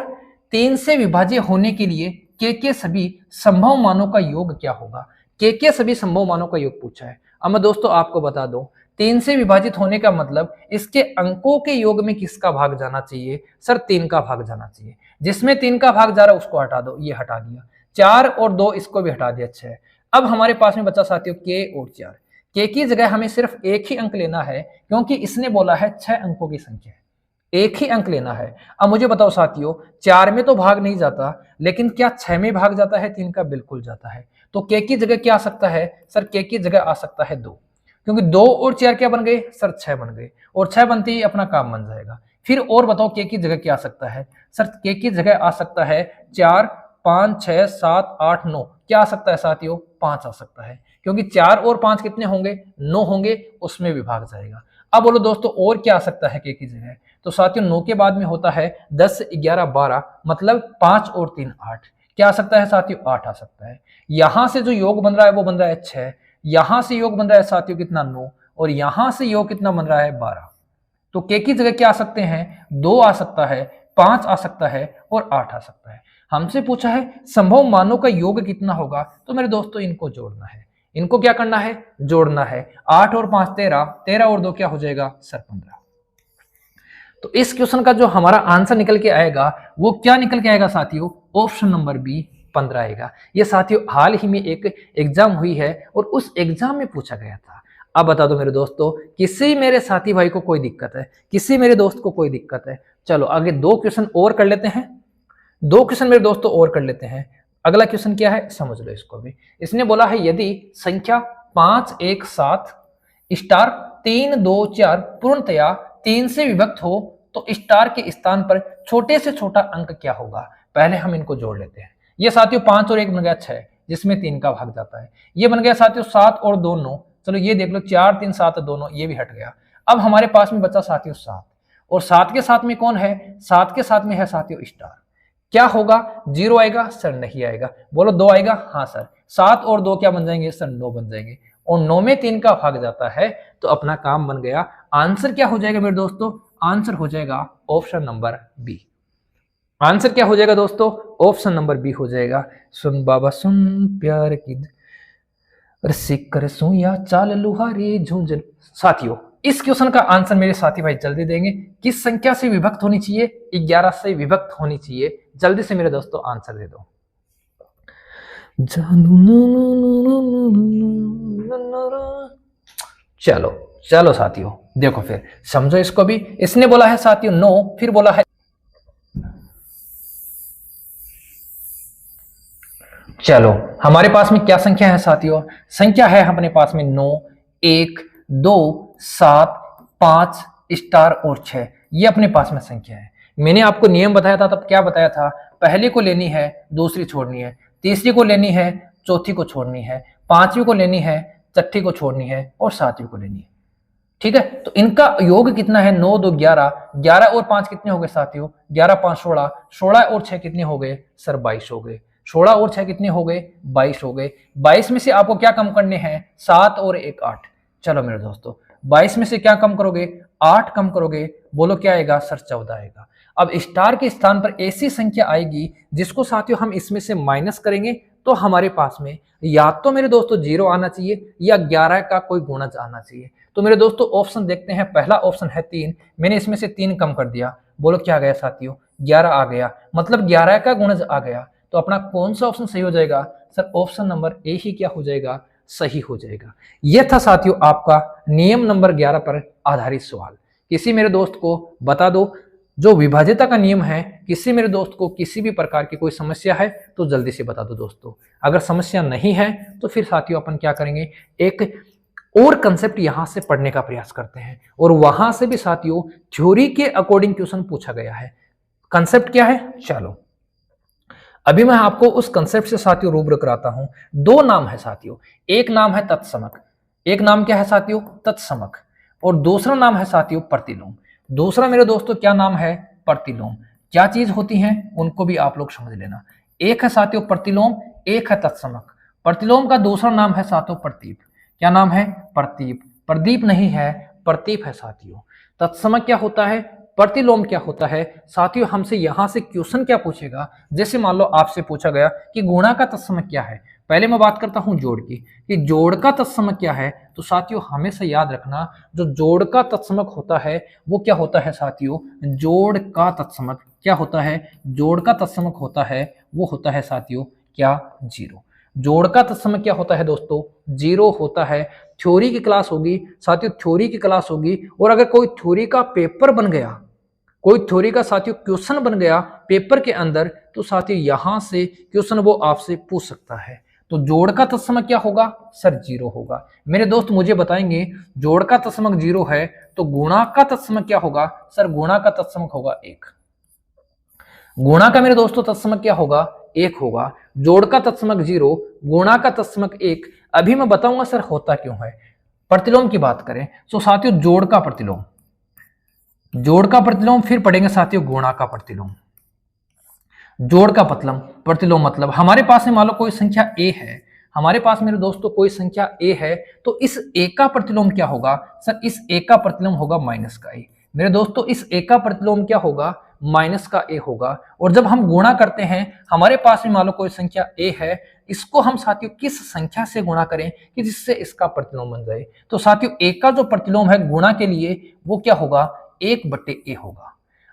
3 से विभाज्य होने के लिए के सभी संभव मानों का योग क्या होगा। के सभी संभव मानों का योग पूछा है। अब मैं दोस्तों आपको बता दूं, 3 से विभाजित होने का मतलब इसके अंकों के योग में किसका भाग जाना चाहिए सर, 3 का भाग जाना चाहिए। जिसमें 3 का भाग जा रहा है उसको हटा दो, ये हटा दिया। 4 और 2 इसको भी हटा दिया, 6। अब हमारे पास में बचा साथियों के और 4। के की जगह हमें सिर्फ एक ही अंक लेना है, क्योंकि इसने बोला है 6 अंकों की संख्या है, एक ही अंक लेना है। अब मुझे बताओ साथियों, 4 में तो भाग नहीं जाता, लेकिन क्या 6 में भाग जाता है, 3 का बिल्कुल जाता है। तो के की जगह क्या आ सकता है सर, के की जगह आ सकता है 2, क्योंकि 2 और 4 क्या बन गए सर, 6 बन गए, और 6 बनते ही अपना काम बन जाएगा। फिर और बताओ के की जगह क्या आ सकता है सर, के की जगह आ सकता है 4 5 6 7 8 9। क्या आ सकता है साथियों, 5 आ सकता है, क्योंकि 4 और 5 कितने होंगे, 9 होंगे, उसमें विभाग जाएगा। अब बोलो दोस्तों और क्या आ सकता है के की जगह, तो साथियों 9 के बाद में होता है 10 11 12, मतलब 5 और 3 8। क्या आ सकता है साथियों, 8 आ सकता है। यहां से जो योग बन रहा है वो बन रहा है 6, यहां से योग बन रहा है साथियों कितना 9, और यहां से योग कितना बन रहा है 12। तो के की जगह क्या आ सकते हैं, 2 आ सकता है, 5 आ सकता है और 8 आ सकता है। हमसे पूछा है संभव मानों का योग कितना होगा, तो मेरे दोस्तों इनको जोड़ना है। इनको क्या करना है, जोड़ना है। 8 और 5 13, 13 और 2 क्या हो जाएगा सर, 15। तो इस क्वेश्चन का जो हमारा आंसर निकल के आएगा वो क्या निकल के आएगा साथियों, ऑप्शन नंबर बी 15 आएगा। ये साथियों हाल ही में एक एग्जाम हुई है और उस एग्जाम में पूछा गया था। अब बता दो मेरे दोस्तों, किसी मेरे साथी भाई को कोई दिक्कत है, किसी मेरे दोस्त को कोई दिक्कत है। चलो आगे 2 क्वेश्चन और कर लेते हैं, 2 क्वेश्चन मेरे दोस्तों और कर लेते हैं। अगला क्वेश्चन क्या है समझ लो इसको भी। इसने बोला है यदि संख्या 5 1 7 स्टार 3 2 4 पूर्णतया 3 से विभक्त हो तो स्टार के स्थान पर छोटे से छोटा अंक क्या होगा। पहले हम इनको जोड़ लेते हैं। ये साथियों 5 और 1 बन गया 6, जिसमें 3 का भाग जाता है। ये बन गया साथियों 7 और 2 9, चलो ये देख लो 4 3 7 2 9, ये भी हट गया। अब हमारे पास में बचा साथियों 7, और 7 के साथ में कौन है, 7 के साथ में है साथियों स्टार। क्या होगा, 0 आएगा सर, नहीं आएगा। बोलो 2 आएगा, हाँ सर। 7 और 2 क्या बन जाएंगे सर, 9 बन जाएंगे, और 9 में 3 का भाग जाता है, तो अपना काम बन गया। आंसर क्या हो जाएगा मेरे दोस्तों, आंसर हो जाएगा ऑप्शन नंबर बी। आंसर क्या हो जाएगा दोस्तों, ऑप्शन नंबर बी हो जाएगा। सुन बाबा सुन प्यार की रस्सी कर सुया चाल लुहारी झुंझुन। साथियों इस क्वेश्चन का आंसर मेरे साथी भाई जल्दी देंगे। किस संख्या से विभक्त होनी चाहिए, 11 से विभक्त होनी चाहिए। जल्दी से मेरे दोस्तों आंसर दे दो। चलो चलो साथियों देखो फिर समझो इसको भी। इसने बोला है साथियों 9, फिर बोला है, चलो हमारे पास में क्या संख्या है साथियों? संख्या है अपने पास में 9, 1, 2, 7, 5 स्टार और 6। ये अपने पास में संख्या है। मैंने आपको नियम बताया था, तब क्या बताया था? पहली को लेनी है, दूसरी छोड़नी है, तीसरी को लेनी है, चौथी को छोड़नी है, पांचवी को लेनी है, छठी को छोड़नी है और सातवीं को लेनी है। ठीक है, तो इनका योग कितना है? 9, 2, 11, 11 और 5 कितने हो गए साथियों? 11, 5, 16, 16 और 6 कितने हो गए सर? 22 हो गए। 16 और 6 कितने हो गए? 22 हो गए। 22 में से आपको क्या कम करने हैं? 7 और 1, 8। चलो मेरे दोस्तों, 22 में से क्या कम करोगे? 8 कम करोगे, बोलो क्या आएगा सर? 14 आएगा। अब स्टार के स्थान पर ऐसी संख्या आएगी जिसको साथियों हम इसमें से माइनस करेंगे तो हमारे पास में या तो मेरे दोस्तों 0 आना चाहिए या 11 का कोई गुणज आना चाहिए। तो मेरे दोस्तों ऑप्शन देखते हैं। पहला ऑप्शन है 3, मैंने इसमें से 3 कम कर दिया, बोलो क्या आ गया साथियों? 11 आ गया, मतलब 11 का गुणज आ गया। तो अपना कौन सा ऑप्शन सही हो जाएगा सर? ऑप्शन नंबर ए ही क्या हो जाएगा? सही हो जाएगा। यह था साथियों आपका नियम नंबर 11 पर आधारित सवाल। किसी मेरे दोस्त को बता दो, जो विभाज्यता का नियम है, किसी मेरे दोस्त को किसी भी प्रकार की कोई समस्या है तो जल्दी से बता दो दोस्तों। अगर समस्या नहीं है तो फिर साथियों अपन क्या करेंगे, एक और कंसेप्ट यहां से पढ़ने का प्रयास करते हैं और वहां से भी साथियों थ्योरी के अकॉर्डिंग क्वेश्चन पूछा गया है। कंसेप्ट क्या है? चलो अभी मैं आपको उस कंसेप्ट से साथियों रूबरू कराता हूं। 2 नाम है साथियों, एक नाम है तत्समक, एक नाम क्या है साथियों? तत्समक, और दूसरा नाम है साथियों प्रतिलोम। दूसरा मेरे दोस्तों क्या नाम है? प्रतिलोम। क्या चीज होती है उनको भी आप लोग समझ लेना। एक है साथियों प्रतिलोम, एक है तत्समक। प्रतिलोम का दूसरा नाम है साथियों प्रतीप। क्या नाम है? प्रतीप। प्रदीप नहीं है, प्रतीप है साथियों। तत्समक क्या होता है? प्रतिलोम क्या होता है साथियों? हमसे यहां से क्वेश्चन क्या पूछेगा, जैसे मान लो आपसे पूछा गया कि गुणा का तत्समक क्या है। पहले मैं बात करता हूं जोड़ की, कि जोड़ का तत्समक क्या है। तो साथियों हमेशा याद रखना, जो जोड़ का तत्समक होता है वो क्या होता है साथियों? जोड़ का तत्समक क्या होता है? जोड़ का तत्समक होता है वो होता है साथियों क्या? 0। जोड़ का तत्समक क्या होता है दोस्तों? 0 होता है। थ्योरी की क्लास होगी साथियों, थ्योरी की क्लास होगी, और अगर कोई थ्योरी का पेपर बन गया, कोई थ्योरी का साथियों क्वेश्चन बन गया पेपर के अंदर, तो साथियों यहां से क्वेश्चन वो आपसे पूछ सकता है। तो जोड़ का तत्समक क्या होगा सर? 0 होगा। मेरे दोस्त मुझे बताएंगे जोड़ का तत्समक 0 है तो गुणा का तत्समक क्या होगा सर? गुणा का तत्समक होगा 1। गुणा का मेरे दोस्तों तत्समक क्या होगा? 1 होगा। जोड़ का तत्समक 0, गुणा का तत्समक 1। अभी मैं बताऊंगा सर होता क्यों है। प्रतिलोम की बात करें तो साथियों जोड़ का प्रतिलोम, जोड़ का प्रतिलोम, फिर पढ़ेंगे साथियों गुणा का प्रतिलोम। जोड़ का प्रतिलोम मतलब हमारे पास में मान लो कोई संख्या a है, हमारे पास मेरे दोस्तों कोई संख्या a है, तो इस a का प्रतिलोम क्या होगा सर? इस a का प्रतिलोम होगा माइनस का a। मेरे दोस्तों इस a का प्रतिलोम क्या होगा? माइनस का a होगा। और जब हम गुणा करते हैं, हमारे पास में मान लो कोई संख्या a है, इसको हम साथियों किस संख्या से गुणा करें कि जिससे इसका प्रतिलोम बन जाए? तो साथियों a का जो प्रतिलोम है गुणा के लिए वो क्या होगा? 1/a होगा।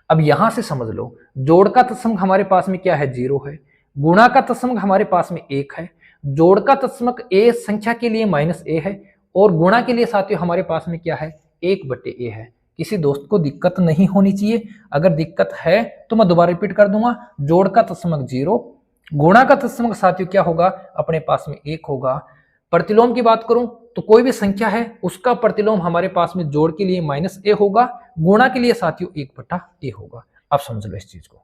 अब यहां से समझ लो, जोड़ का तत्समक हमारे पास में क्या है? 0 है। गुणा का तत्समक हमारे पास में 1 है। जोड़ का तत्समक a संख्या के लिए -a है, और गुणा के लिए साथियों हमारे पास में क्या है? 1/a है। किसी दोस्त को दिक्कत नहीं होनी चाहिए। अगर दिक्कत है तो मैं दोबारा रिपीट कर दूंगा। जोड़ का तत्समक 0, गुणा का तत्समक साथियों क्या होगा? अपने पास में 1 होगा। प्रतिलोम की बात करूं तो कोई भी संख्या है उसका प्रतिलोम हमारे पास में जोड़ के लिए -a होगा, गुणा के लिए साथियों 1/a होगा। अब समझ लो इस चीज को।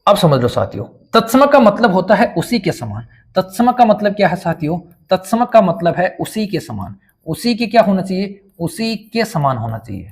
अब समझ लो साथियों, तत्समक का मतलब होता है उसी के समान। तत्समक का मतलब क्या है साथियों? तत्समक का मतलब है उसी के समान। उसी के क्या होना चाहिए? उसी के समान होना चाहिए।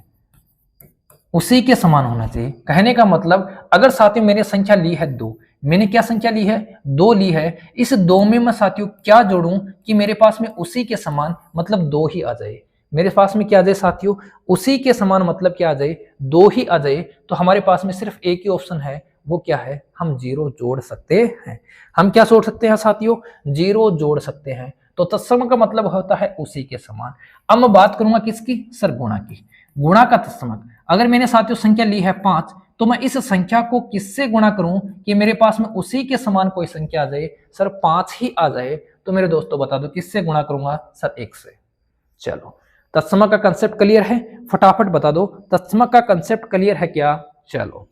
उसी के समान होना चाहिए कहने का मतलब, अगर साथियों मैंने संख्या ली है 2, मैंने क्या संख्या ली है? 2 ली है। इस 2 में मैं साथियों क्या जोड़ूं कि मेरे पास में उसी के समान मतलब 2 ही आ जाए। मेरे पास में क्या आ जाए साथियों? उसी के समान मतलब क्या आ जाए? 2 ही आ जाए। तो हमारे पास में सिर्फ एक ही ऑप्शन है, वो क्या है? हम 0 जोड़ सकते हैं। हम क्या जोड़ सकते हैं साथियों? 0 जोड़ सकते हैं। तो तत्समक का मतलब होता है उसी के समान। अब मैं बात करूंगा किसकी सर? गुणा की। गुणा का तत्समक, अगर मैंने साथियों संख्या ली है 5, तो मैं इस संख्या को किससे गुणा करूं कि मेरे पास में उसी के समान कोई संख्या आ जाए? सर 5 ही आ जाए। तो मेरे दोस्तों बता दो किससे गुणा करूंगा सर? 1 से। चलो तत्सम का कंसेप्ट क्लियर है? फटाफट बता दो, तत्सम का कंसेप्ट क्लियर है क्या? चलो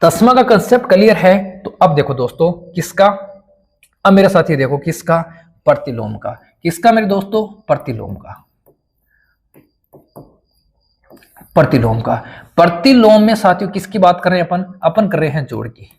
तस्मा का कंसेप्ट क्लियर है। तो अब देखो दोस्तों किसका, अब मेरे साथी देखो किसका, प्रतिलोम का। किसका मेरे दोस्तों? प्रतिलोम का। प्रतिलोम का। प्रतिलोम में साथियों किसकी बात कर रहे हैं अपन कर रहे हैं जोड़ की।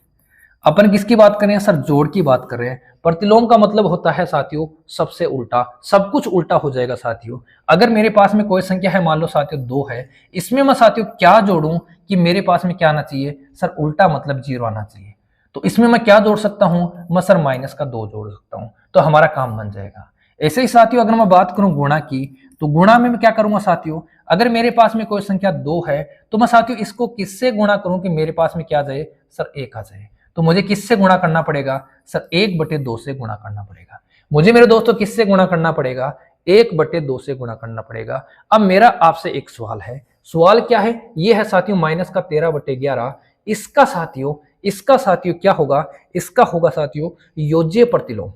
अपन किसकी बात कर रहे हैं सर? जोड़ की बात कर रहे हैं। प्रतिलोम का मतलब होता है साथियों सबसे उल्टा, सब कुछ उल्टा हो जाएगा साथियों। अगर मेरे पास में कोई संख्या है, मान लो साथियों 2 है, इसमें मैं साथियों क्या जोड़ूं कि मेरे पास में क्या आना चाहिए सर? उल्टा मतलब 0 आना चाहिए। तो इसमें मैं क्या जोड़ सकता हूं? मैं सर माइनस का 2 जोड़ सकता हूं, तो हमारा काम बन जाएगा। ऐसे ही साथियों अगर मैं बात करूं गुणा की, तो गुणा में मैं क्या करूंगा साथियों? अगर मेरे पास में कोई संख्या 2 है, तो मैं साथियों इसको किससे गुणा करूं कि मेरे पास में क्या आ जाए सर? 1 आ जाए। तो मुझे किससे गुणा करना पड़ेगा सर? 1/2 से गुणा करना पड़ेगा। मुझे मेरे दोस्तों किससे गुणा करना पड़ेगा? 1/2 से गुणा करना पड़ेगा। अब मेरा आपसे एक सवाल है, सवाल क्या है? ये है साथियों माइनस का 13/11। इसका साथियों क्या होगा? इसका होगा साथियों योज्य प्रतिलोम।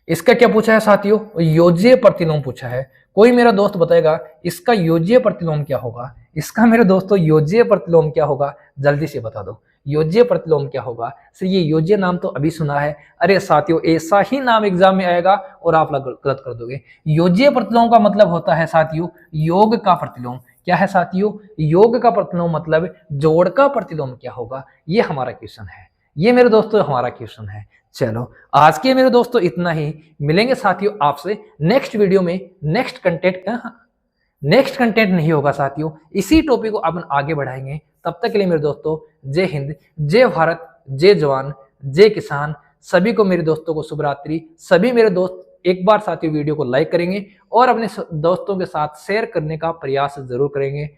इसका क्या पूछा है साथियों? योज्य प्रतिलोम पूछा है। कोई मेरा दोस्त बताएगा इसका योज्य प्रतिलोम क्या होगा? इसका मेरे दोस्तों योज्य प्रतिलोम क्या होगा? जल्दी से बता दो, योज्य प्रतिलोम क्या होगा? सर ये योज्य नाम तो अभी सुना है। अरे साथियों ऐसा ही नाम एग्जाम में आएगा और आप लोग गलत कर दोगे। योज्य प्रतिलोम का मतलब होता है साथियों योग का प्रतिलोम। क्या है साथियों? योग का प्रतिलोम मतलब जोड़ का प्रतिलोम क्या होगा? ये हमारा क्वेश्चन है, ये मेरे दोस्तों हमारा क्वेश्चन है। चलो आज के मेरे दोस्तों इतना ही। मिलेंगे साथियों आपसे नेक्स्ट वीडियो में। नेक्स्ट कंटेंट नहीं होगा साथियों, इसी टॉपिक को अपन आगे बढ़ाएंगे। तब तक के लिए मेरे दोस्तों जय हिंद, जय भारत, जय जवान, जय किसान। सभी को मेरे दोस्तों को शुभ रात्रि। सभी मेरे दोस्त एक बार साथियों वीडियो को लाइक करेंगे और अपने दोस्तों के साथ शेयर करने का प्रयास जरूर करेंगे।